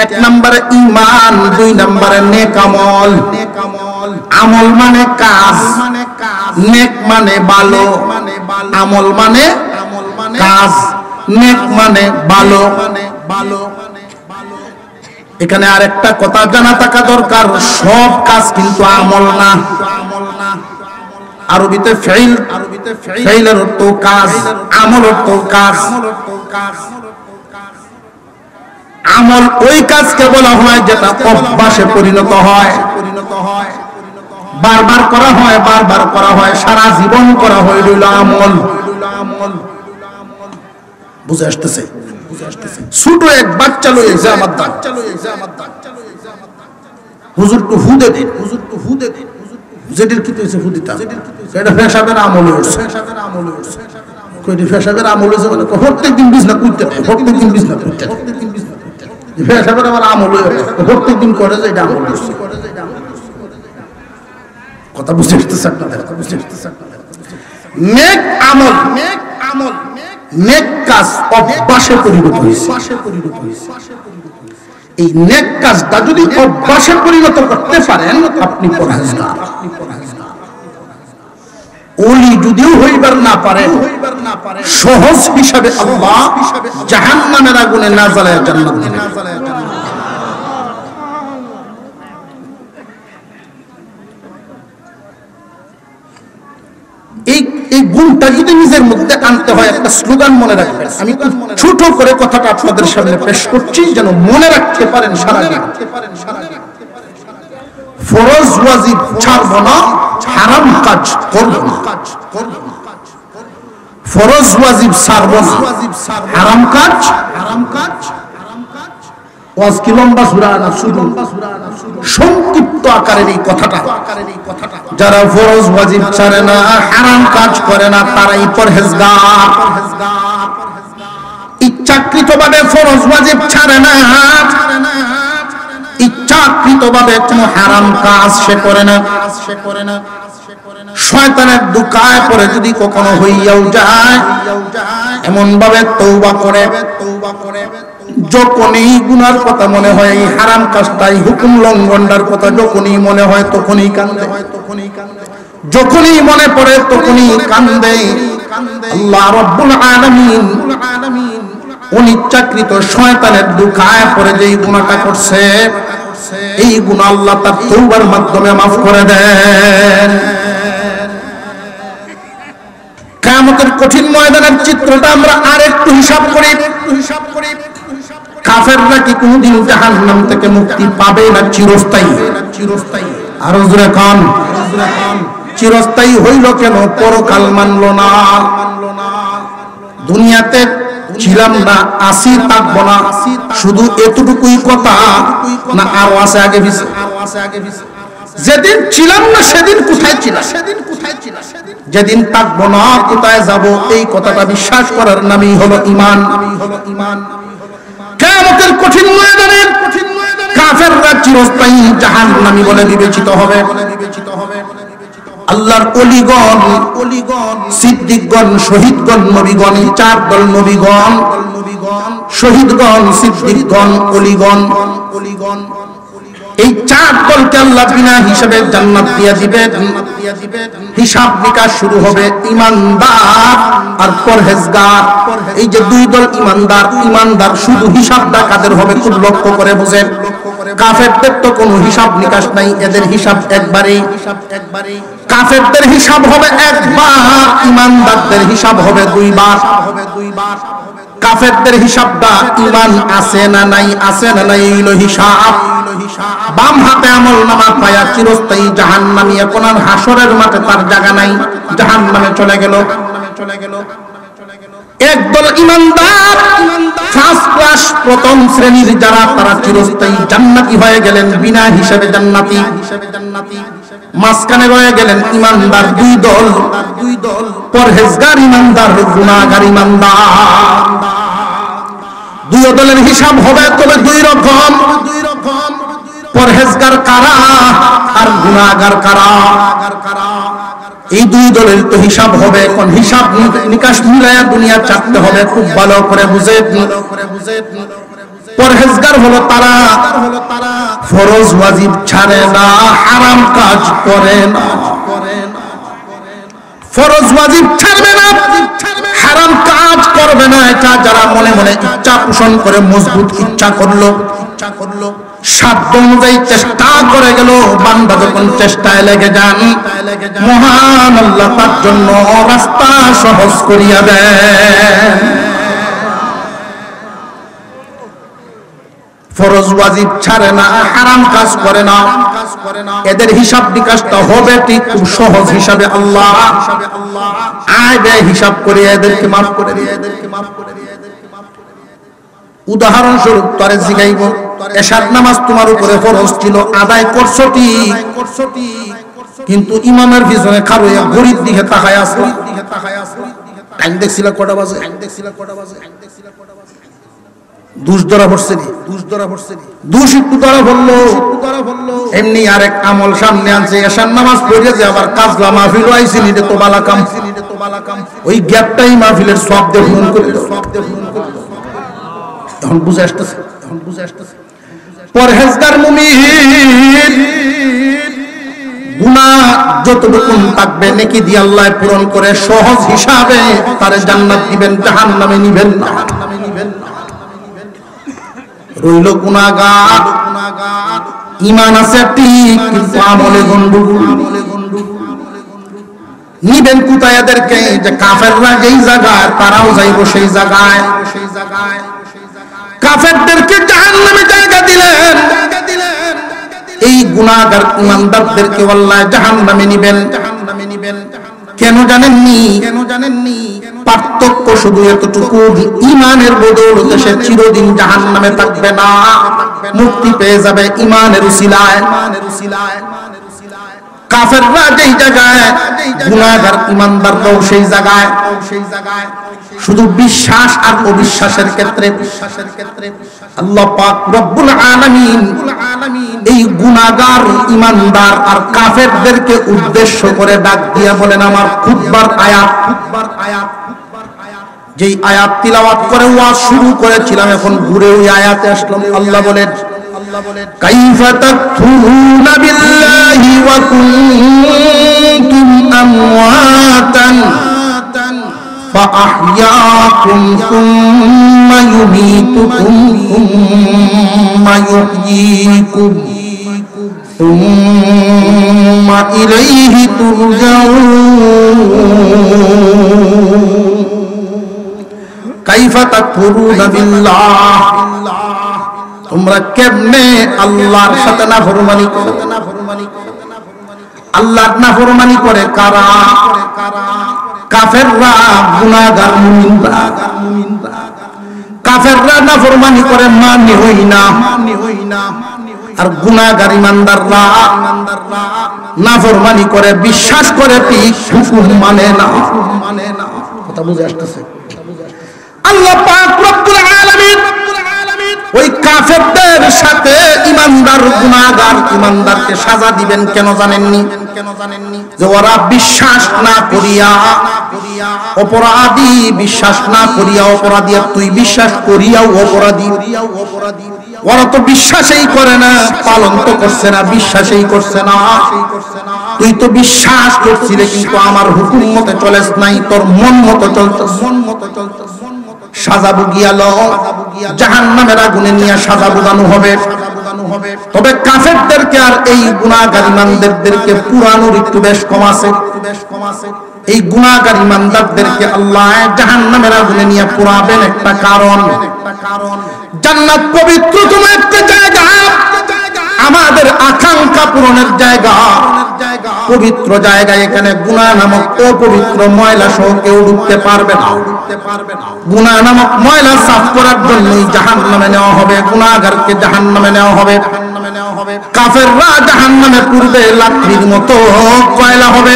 এক নম্বরে ঈমান, দুই নম্বরে নেক আমল। আমল মানে কাজ, নেক মানে ভালো। আমল মানে কাজ, নেক মানে ভালো। এখানে আরেকটা কথা জানা থাকা দরকার, সব কাজ কিন্তু আমল না। আরবিতে ফাইল, ফাইলের অর্থ কাজ, আমল অর্থ কাজ। আমল ওই কাজকে বলা হয় যেটা অভ্যাসে পরিণত হয়, বারবার করা হয়, বারবার করা হয়, সারা জীবন করা হয়, রইল আমল। বুঝে আসতেছে? ছোট এক বাচ্চা লইছে আমার দাঁত, হুজুর তো হুদে দিন, হুজুর তো হুদে দিন, যেটির কি হয়েছে হুদিতা, এটা পেশাবের আমল হয়েছে। কইটি পেশাবের আমল হয়েছে মানে প্রত্যেকদিন বিছনা করতে হয়, প্রত্যেকদিন বিছনা করতে হয়। পেশাবের আমার আমল হয়েছে, প্রত্যেকদিন করে যে এটা আমল হয়েছে। কথা বুঝতে আসতেছে আপনাদের? নেক আমল, নেক আমল, নেক কাজ অভ্যাসে পরিণত হয়েছে। এই নেক কাজটা যদি অভ্যাসে পরিণত করতে পারেন আপনি পরহেজগার। ওলি যদিও হইবার না পারেন, সহজ হিসাবে আল্লাহ জাহান্নামের আগুনে না জ্বালায় জান্নাত দিবেন। এই গুণটা যদি নিজের মধ্যে আনতে হয়, একটা স্লোগান মনে রাখবেন। আমি ছোট করে কথাটা আপনাদের সামনে পেশ করছি যেন মনে রাখতে পারেন সারা জীবন। ফরজ ওয়াজিব ছাড়বো না, হারাম কাজ করবো না। ফরজ ওয়াজিব ছাড়বো না, হারাম কাজ। ওয়াজ কি লম্বা সূরা না, শুধু সংক্ষিপ্ত আকারের এই কথাটা। যারা ফরজ ওয়াজিব ছাড়ে না, হারাম কাজ করে না, তারাই পরহেজগার। ইচ্ছাকৃতভাবে ফরজ ওয়াজিব ছাড়ে না, ইচ্ছাকৃতভাবে কোনো হারাম কাজ সে করে না। শয়তানের দুকায় পড়ে যদি কখনো হইয়াও যায়, এমন ভাবে তওবা করে, যখনই গুনার কথা মনে হয়, এই হারাম কাজটাই হুকুম লঙ্ঘনটার কথা যখনই মনে হয় তখনই কান্দে, যখনই মনে পড়ে তখনই কান্দে। আল্লাহ রাব্বুল আলামিন অনিচ্ছাকৃত শয়তানের দুকায় পড়ে যেই গুনাহটা করছে, এই গুনাহ আল্লাহ তার তওবার মাধ্যমে মাফ করে দেন। কিয়ামতের কঠিন ময়দানের চিত্রটা আমরা আরেকটু হিসাব করি। কাফেররা কি কোনদিন জাহান্নাম থেকে মুক্তি পাবে না চিরস্থায়ী? আরো জোরে কান। চিরস্থায়ী হইল কেন? পরকাল মানলো না। দুনিয়াতে ছিলাম না, আসি থাকবো না, শুধু এতটুকুই কথা না আরো আছে আগে পিছে? যেদিন ছিলাম না সেদিন কোথায় ছিলাম, যেদিন থাকবো না কোথায় যাব, এই কথাটা বিশ্বাস করার নামই হলো ঈমান। কিয়ামতের কঠিন ময়দানে কাফেররা চিরস্থায়ী জাহান্নামী বলে বিবেচিত হবে। আল্লাহর ওলিগণ, সিদ্দিকগণ, শহীদগণ, নবীগণ, এই চার দল নবীগণ, শহীদগণ, সিদ্দিকগণ, ওলিগণ, এই চার দলকে আল্লাহ বিনা হিসাবে জান্নাত দিয়ে দিবেন। হিসাব নিকাশ শুরু হবে ঈমানদার আর পরহেজগার। এই যে দুই দল ঈমানদার শুধু হিসাবটা কাদের হবে খুব লক্ষ্য করে বুঝেন। কাফেরদের তো কোনো হিসাব নিকাশ নাই, এদের হিসাব একবারে। কাফেরদের হিসাব হবে একবার, ঈমানদারদের হিসাব হবে দুইবার। কাফেরদের হিসাবটা ঈমান আছে না নাই, আছে না নাই হইল হিসাব। বাম হাতে আমলনামা পায়া চিরস্থায়ী জাহান্নামী, এখন আর হাসরের মাঠে তার জায়গা নাই, জাহান্নামে চলে গেল। একদল ঈমানদার ফার্স্ট ক্লাস প্রথম শ্রেণীর যারা, তারা চিরস্থায়ী জান্নাতি হয়ে গেলেন, বিনা হিসাবে জান্নাতি। মাঝখানে রয়ে গেলেন ঈমানদার দুই দল, পরহেজগার ঈমানদার, গুনাহগার ঈমানদার। দুই দলের হিসাব হবে তবে দুই রকম, পরহেজগার কারা আর গুনাহগার কারা। এই দুই দলের তো হিসাব হবে। এখন হিসাব নিকাশ মিলায়া দুনিয়া চাটতে হবে, খুব ভালো করে বুঝে। পরহেজগার হলো তারা ফরজ ওয়াজিব ছাড়ে না, হারাম কাজ করে না। ফরজ ওয়াজিব ছাড়বে না, হারাম কাজ করবে না, এটা যারা মনে মনে ইচ্ছা পোষণ করে, মজবুত ইচ্ছা করলো, সাধ্য অনুযায়ী চেষ্টা করে গেল, বান্দা যখন চেষ্টায় লেগে যান, মহান আল্লাহ তার জন্য রাস্তা সহজ করিয়া দেন। ফরজ ওয়াজিব ছাড়ে না, হারাম কাজ করে না, এদের হিসাব নিকাশটা হবে ঠিক খুব সহজ হিসাবে। আল্লাহ আইবে হিসাব করে এদেরকে মাফ করে দিয়ে। উদাহরণস্বরূপ তরে জিগাইব, এশার নামাজ তোমার উপরে ফরজ ছিল, আদায় করছো ঠিক, কিন্তু ইমামের পিছনে খারুয়া ঘড়ির দিকে তাকায় আছো, টাইম দেখছিল কটা বাজে, দুষ ধরা পড়ছে নি, দুষ একটু ধরা পড়লো, এমনি আরেক আমল সামনে আনছে, এশার নামাজ পড়ে যে আবার কাজলা মাহফিল আইছিনি, এটা তো বালা কাম। ওই গ্যাপটাই মাহফিলের সব দেখুন করে, এখন বুঝে আসতেছে। পরহেজগার মুমিন গুনাহ যতটুকু থাকবে নেকি দিয়ে আল্লাহ পূরণ করে সহজ হিসাবে তারে জান্নাত দিবেন, জাহান্নামে নিবেন না। রইল গুনাহগার, ঈমান আছে ঠিক কিন্তু আমলে গন্ডগোল। নিবেন কোথায় এদেরকে? যে কাফেররা যেই জায়গায় তারাও যাইব সেই জায়গায়। কাফেরদেরকে জাহান্নামে জায়গা দিলেন, এই গুনাহগার ঈমানদারদেরকে আল্লাহ জাহান্নামে নিবেন। কেন জানেননি? পার্থক্য শুধু এতটুকু, ঈমানের বদৌলতে সে চিরদিন জাহান্নামে থাকবে না, মুক্তি পেয়ে যাবে ঈমানের উসিলায়। কাফেররা যেই জায়গায়, গুনাহগার ঈমানদাররাও সেই জায়গায়। শুধু বিশ্বাস আর অবিশ্বাসের ক্ষেত্রে আল্লাহ পাক রব্বুল আলামিন এই গুনাহগার, ঈমানদার আর কাফেরদেরকে উদ্দেশ্য করে ডাক দিয়া বলেন, আমার খুতবার আয়াত, যেই আয়াত তিলাওয়াত করে ওয়াজ শুরু করেছিলাম, এখন ঘুরে ওই আয়াতে আসলাম। আল্লাহ বলেন, কাইফা তাকফুরুনা বিল্লাহি ওয়া কুনতুম আমওয়াতান فأحياكم ثم يميتكم ثم يحييكم ثم إليه ترجعون كيف تكفرون بالله তোমরা কেমনে আল্লাহর সাথে নাফরমানি করো? আল্লাহর নাফরমানি করে কারা? কাফেররা, গুনাহগার মুমিনরা। কাফেররা নাফরমানি করে মানে হই না, আর গুনাহগার ইমানদাররা নাফরমানি করে, বিশ্বাস করে, ঠিক হুকুম মানে না। কথা বুঝে আসতেছে? আল্লাহ পাক রব্বুল আলামিন ওই কাফেরদের সাথে ইমানদার গুনাহগার ইমানদারকে সাজা দিবেন কেন জানেননি? যে ওরা বিশ্বাস না করিয়া অপরাধী, বিশ্বাস না করিয়া অপরাধী, আর তুই বিশ্বাস করিয়াও অপরাধী। ওরা তো বিশ্বাসই করে না, পালন তো করছে না, বিশ্বাসই করছে না। তুই তো বিশ্বাস করছিলি কিন্তু আমার হুকুম মতে চলেস নাই, তোর মন মতো চলতেছ। সাজা বুগিয়ালো, জাহান্নামের আগুনে নিয়ে সাজা বুগানো হবে। তবে কাফেরদেরকে আর এই গুনাহগার ইমানদারদেরকে পুরানোর একটু বেশ কম আছে। এই গুনাহগার ইমানদারদেরকে আল্লাহ জাহান্নামের আগুনে নিয়ে পুরাবেন একটা কারণ। জান্নাত পবিত্রতম একটা জায়গা, আমাদের আকাঙ্ক্ষা পূরণের জায়গা, পবিত্র জায়গা। এখানে গুনাহ নামক অপবিত্র ময়লা সহ কেউ ঢুকতে পারবে না। গুনাহ নামক ময়লা সাফ করার জন্যই জাহান্নামে নেওয়া হবে, গুনাহগারকে জাহান্নামে নেওয়া হবে। কাফেররা জাহান্নামে পূর্বে লাকড়ির মতো কয়লা হবে,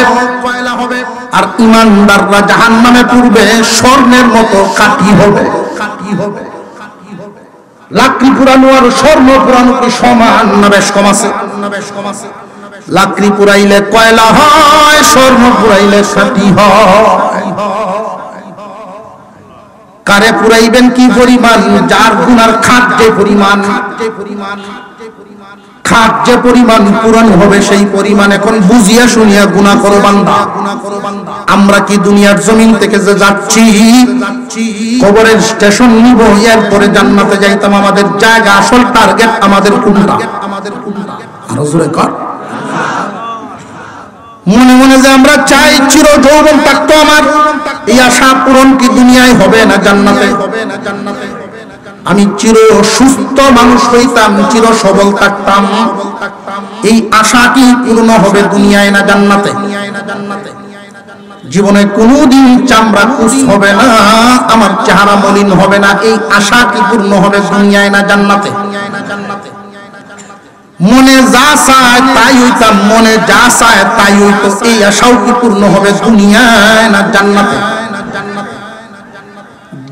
আর ইমানদাররা জাহান্নামে পূর্বে স্বর্ণের মতো কাঠি হবে। লাকড়ি পুরানো আর স্বর্ণ পুরানো কি সমান না বেশ কম আছে? লাকড়ি পুরাইলে কয়লা হয়, স্বর্ণ পুরাইলে কাঠি হয়। কারে পুরাইবেন কি পরিমাণ? যার গুনার খাট যে পরিমাণ, খাট যে পরিমাণ পুরানো হবে সেই পরিমাণ। এখন বুঝিয়া শুনিয়া গুনাহ করো বান্দা। আমরা কি দুনিয়ার জমিন থেকে যে যাচ্ছি, কবরের স্টেশন নিব, এরপরে জান্নাতে যাইতাম, আমাদের জায়গা, আসল টার্গেট আমাদের কোনটা? আরো জোরে কর। মনে মনে যে আমরা চাই চির যৌবন থাকতো আমার, এই আশা পূরণ কি দুনিয়ায় হবে না জান্নাতে? আমি চির সুস্থ মানুষ হইতাম, চির সবল থাকতাম, এই আশা কি পূর্ণ হবে দুনিয়ায় না জান্নাতে? জীবনে কোনোদিন চামড়া কুচ হবে না, আমার চেহারা মলিন হবে না, এই আশা কি পূর্ণ হবে দুনিয়ায় না জান্নাতে? মনে যা চায় তাই হইতাম, মনে যা চায় তাই হইতো, এই আশাও কি পূর্ণ হবে দুনিয়ায় না জান্নাতে?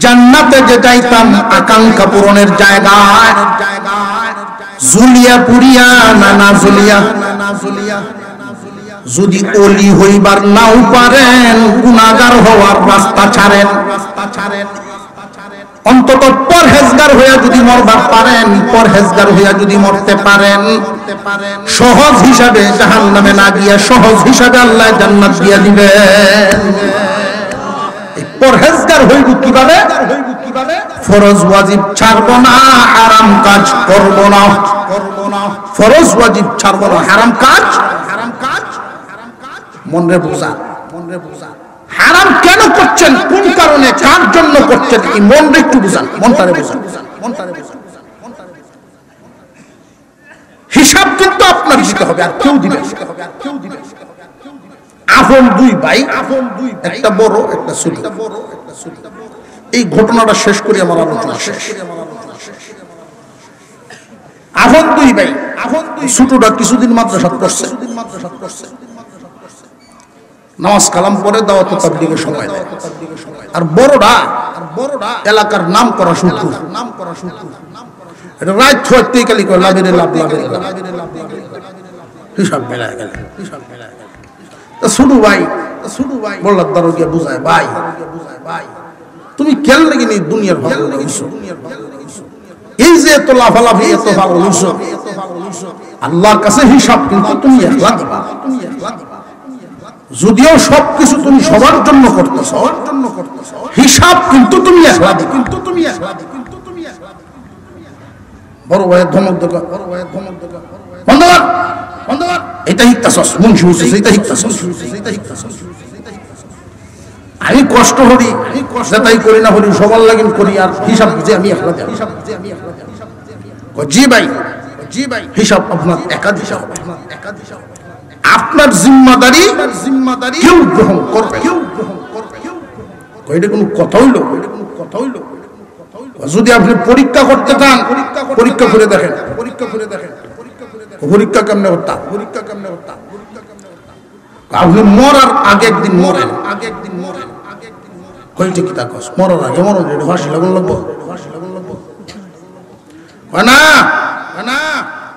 জান্নাতে যে যাইতাম আকাঙ্ক্ষা পূরণের জায়গায়, জুলিয়া পুরিয়া না না জুলিয়া। যদি ওলি হইবার নাও পারেন, গুনাহগার হওয়ার রাস্তা ছাড়েন। অন্তত পরহেজগার হইয়া যদি মরবার পারেন, পরহেজগার হইয়া যদি মরতে পারেন, সহজ হিসাবে জাহান্নামে না গিয়া সহজ হিসাবে আল্লাহ জান্নাত দিয়া দিবেন। পরহেজগার হইব কিভাবে? ফরজ ওয়াজিব ছাড়বো না, হারাম কাজ করব না। ফরজ ওয়াজিব ছাড়বো না, হারাম কাজ। মনে বুঝা, হারাম কেন করছেন, কোন কারণে, কার জন্য করছেন, এই মনটা একটু বুঝান, মনটারে বুঝান। হিসাব কিন্তু আপনার দিতে হবে, আর কেউ দিবে। আপন দুই ভাই, একটা বড় একটা ছোট। এই ঘটনাটা শেষ করে আমার আলোচনা শেষ। আপন দুই ভাই, ছোটটা কিছুদিন মাদ্রাসা পড়ছে, নামাজ কালাম পরে দাওয়াত তাবলীগের সময় দেয়। আর বড়রা এলাকার নাম করা শুরু, এটা রাত হইতে কালি করে লাভের লাভ, হিসাব মেলা গেল। ছোট ভাই বললার দ্বারা গিয়া বুঝায়, ভাই তুমি কেন লাগি নি দুনিয়ার ভালো লাগছো, এই যে এত লাফালাফি, এত ভালো লাগছো, আল্লাহর কাছে হিসাব কিন্তু তুমি একলা দিবা। যদিও সবকিছু তুমি সবার জন্য করতেছ, হিসাব কিন্তু তুমি একলা দিবা। বড় ভাইয়ের ধমক দেখা, বন্ধুগণ এটা হিকতাছস, মুন্সি বুঝছিস, এটা হিকতাছস। আমি কষ্ট করি, যাতাই করি না করি, সবার লাগিন করি, আর হিসাব বুঝে আমি একলা দিই। জি ভাই, হিসাব আপনার একাধিক হিসাব, আপনার জিম্মাদারি কেউ গ্রহণ করবে। এটা কোনো কথা হইল? যদি আপনি পরীক্ষা করতে চান, পরীক্ষা করে দেখেন, পরীক্ষা কেমনে করতাম আপনি মরার আগে একদিন মরেন কইটি কি তা কস মরার আগে মরন রে হাসি লাগুন লাগবো না না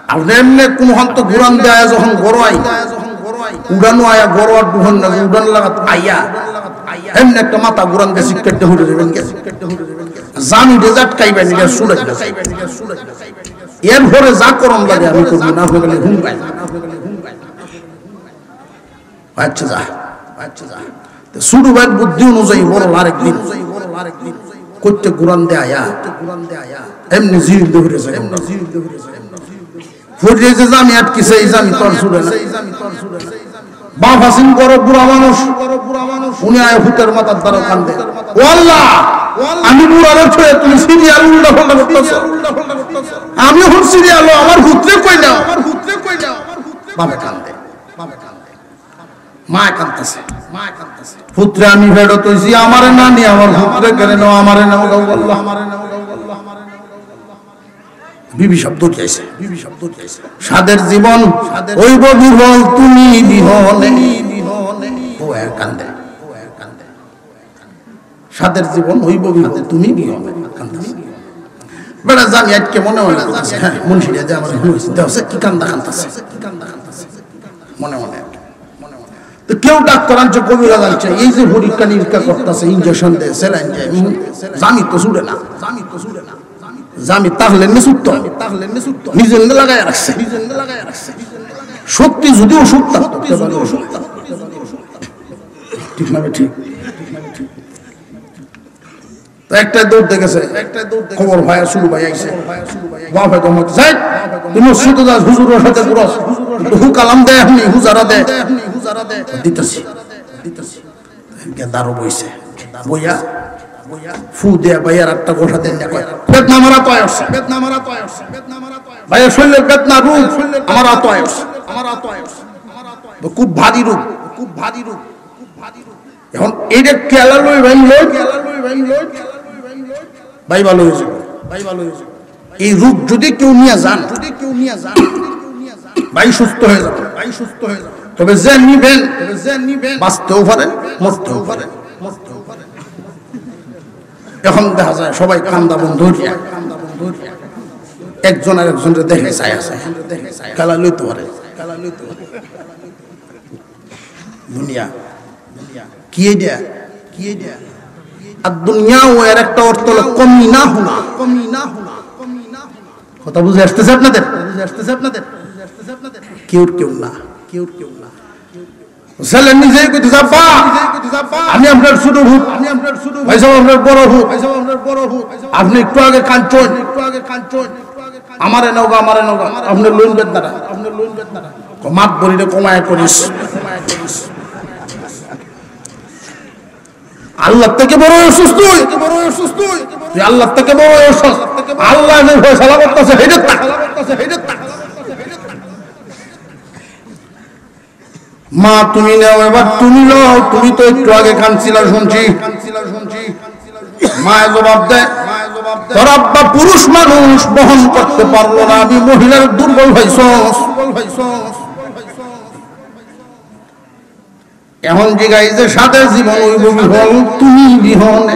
আপনি এমনি কোন হন্ত ঘুরান দেয় যখন গরোয়াই উড়ানো আয়া গরোয়ার দুহন না উড়ান লাগাত আইয়া এমনি একটা মাথা ঘুরান দিয়ে সিক্রেটটা হুড়ে দেবেন জানি রেজাল্ট খাইবেন এটা শুনে এর পরে যা করম লাগে আমি করবো না হয়ে গেলে ঘুম পাই আচ্ছা যা শুরু ভাই বুদ্ধি অনুযায়ী বড় আরেকদিন করতে ঘুরান দেয় আয়া এমনি জিল দৌড়েছে ফুটিয়েছে জামি আটকিছে এই জামি তোর ছুড়ে না বাপ হাসিন বড় বুড়া মানুষ উনি আয় ভূতের মাথার দ্বারা কান্দে ও আল্লাহ আমি বুড়ারে ছুঁয়ে তুমি সিরিয়াল উল্টা পাল্টা করতেছ আমি এখন সিরিয়াল আমার ভূতরে কই নাও বাপে কান্দে মা কান্দতেছে পুত্রে আমি ভেড়ো তৈছি আমারে না নি আমার পুত্রে কেন নাও আমারে নাও আল্লাহ আমারে নাও বিবি শব্দ চাইছে সাদের জীবন হইব বিহল তুমি বিহনে ও কান্দে সাদের জীবন হইব বিহল তুমি বিহনে কান্দাছে বেড়া জানি আজকে মনে মনে হ্যাঁ মুন্সিরা যে আমার হয়েছে কি কান্দা কান্দাছে মনে মনে তো কেউ ডাক্তার আনছে কবিরা জানছে এই যে পরীক্ষা নিরীক্ষা করতেছে ইঞ্জেকশন দেয় স্যালাইন দেয় জামি তো ছুড়ে না জামি তাহলে নিজের লাগায় রাখছে সত্যি যদি ওষুধ ঠিক না ঠিক একটা দৌড় দেখেছে খবর ভাই শুরু ভাই আইছে বাপ হয়তো মত যাই তুমি মসজিদে যাস হুজুরের সাথে ঘুরস হু কালাম দেয় আপনি হুজারা দেয় দিতেছি গেদারও বইছে বইয়া ফু দে ভাইয়ার একটা গোটা দেন বেদনা মারা তো আসছে ভাইয়া শরীরের বেদনা রূপ আমার আত আসছে খুব ভারী রূপ এখন এইটা কেলা লই ভাই ভাই ভালো হয়েছে এই রূপ যদি কেউ নিয়ে যান ভাই সুস্থ হয়ে যাবে তবে যে নিবেন বাঁচতেও পারেন মরতেও পারেন এখন দেখা যায় সবাই কান্দা বন্ধ একজন আর একজনের দেখে চাই আছে কালা লইতে পারে দুনিয়া কি আর দুনিয়া ও এর একটা অর্থ হলো কমি না হোনা কথা বুঝে আসতেছে আপনাদের কেউ না ছেলে নিজেই কইতে যাবা আমি আপনার ছোট ভূত ভাই সাহেব আপনার বড় ভূত আপনি একটু আগে কাঞ্চন আমারে নৌকা আপনার লোন বেদনাটা মাত বলিটা কমায় করিস আল্লাহ থেকে বড় অসুস্থ তুই আল্লাহ থেকে বড় অসুস্থ আল্লাহ ফয়সালা করতেছে মা তুমি নাও এবার তুমি নাও তুমি তো একটু আগে কাঁদছিলা শুনছি মায়ের জবাব দেয় তোর আব্বা পুরুষ মানুষ বহন করতে পারলো না আমি মহিলার দুর্বল হইছস এখন জিগাই যে সাদের জীবন হইব বিহল তুমি বিহনে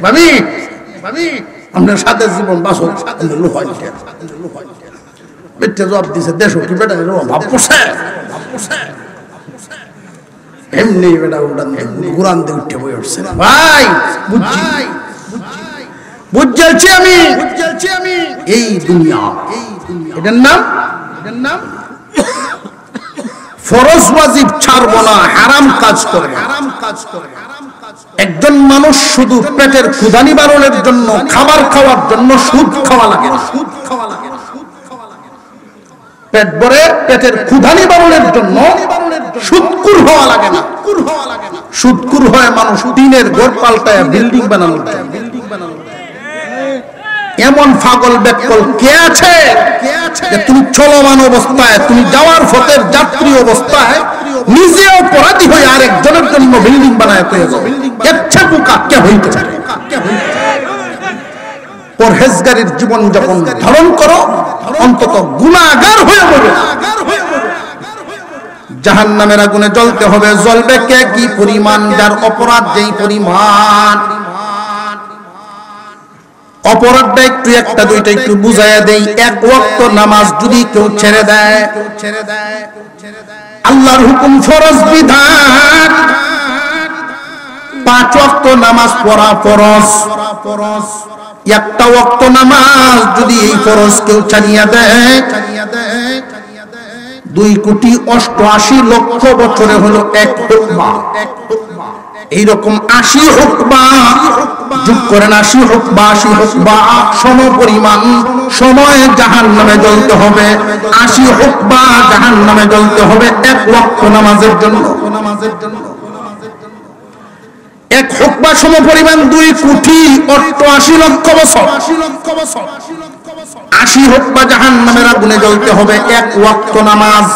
ভাবি আপনার সাদের জীবন বাসন বেটে জবাব দিছে দেশ কি বেটা ভাব পোষে এমনি বেটা ঘুরান দিয়ে উঠে বই উঠছে ভাই বুঝছি আমি এই দুনিয়া এটার নাম ফরজ ওয়াজিব ছাড়বো না হারাম কাজ করে একজন মানুষ শুধু পেটের ক্ষুধা নিবারণের জন্য খাবার খাওয়ার জন্য সুদ খাওয়া লাগে পেট ভরে পেটের ক্ষুধা নিবারণের জন্য সুদকুর হওয়া লাগে না সুদকুর হয় মানুষ টিনের ঘর পাল্টায় বিল্ডিং বানানো এমন পাগল বেকল কে আছে যে তুমি চলমান অবস্থায় তুমি যাওয়ার পথের যাত্রী অবস্থায় নিজে অপরাধী হয়ে আরেকজনের জন্য বিল্ডিং বানায় তৈরি ইচ্ছা পোকা কে হইতে পরহেজগারির জীবন যাপন ধারণ করো অন্তত গুনাহগার হয়ে মরো। জাহান্নামের আগুনে জ্বলতে হবে। জ্বলবে কে? কি পরিমাণ? যার অপরাধ যেই পরিমাণ। অপরাধটা একটু একটা দুইটা একটু বুঝাইয়া দেই। এক ওয়াক্ত নামাজ যদি কেউ ছেড়ে দেয়, আল্লাহর হুকুম ফরজ বিধান 5 ওয়াক্ত নামাজ পড়া ফরজ। একটা ওয়াক্ত নামাজ যদি এই ফরজ কেউ ছাড়িয়া দেয়, 2,88,00,000 বছরে হলো এক হুকমা। এইরকম 80 হুকমা যোগ করেন, 80 হুকমা সম পরিমাণ সময় জাহান্নামে জ্বলতে হবে। 80 হুকমা জাহান্নামে জ্বলতে হবে এক ওয়াক্ত নামাজের জন্য। এক হুকমা সম পরিমাণ 2,88,00,000 বছর। 80 হুকমা জাহান্নামের আগুনে জ্বলতে হবে এক ওয়াক্ত নামাজ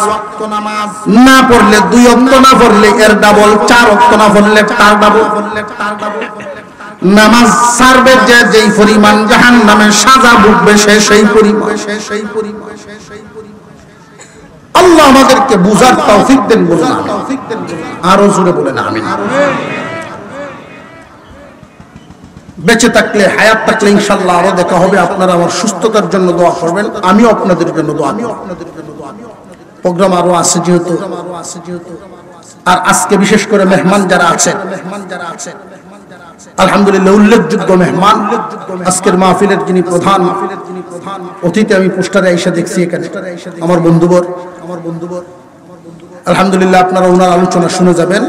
না পড়লে, 2 ওয়াক্ত না পড়লে এর ডাবল, 4 ওয়াক্ত না পড়লে তার ডাবল। নামাজ ছাড়বে যে যেই পরিমাণ জাহান্নামের সাজা ভুগবে সে সেই পরিমাণ। আল্লাহ আমাদেরকে বুঝার তৌফিক দেন বলুন আরো জোরে বলেন আমিন। বেঁচে থাকলে, হায়াত থাকলে ইনশাআল্লাহ আরো দেখা হবে। আপনারা আমার সুস্থতার জন্য দোয়া করবেন, আমিও আপনাদের জন্য দোয়া করব। প্রোগ্রাম আরো আছে যেহেতু, আর আজকে বিশেষ করে মেহমান যারা আছেন, আলহামদুলিল্লাহ উল্লেখযোগ্য মেহমান আজকের মাহফিলের যিনি প্রধান অতিথি, আমি পোস্টারে এসে দেখছি এখানে আমার বন্ধুবর, আলহামদুলিল্লাহ আপনারা ওনার আলোচনা শুনে যাবেন।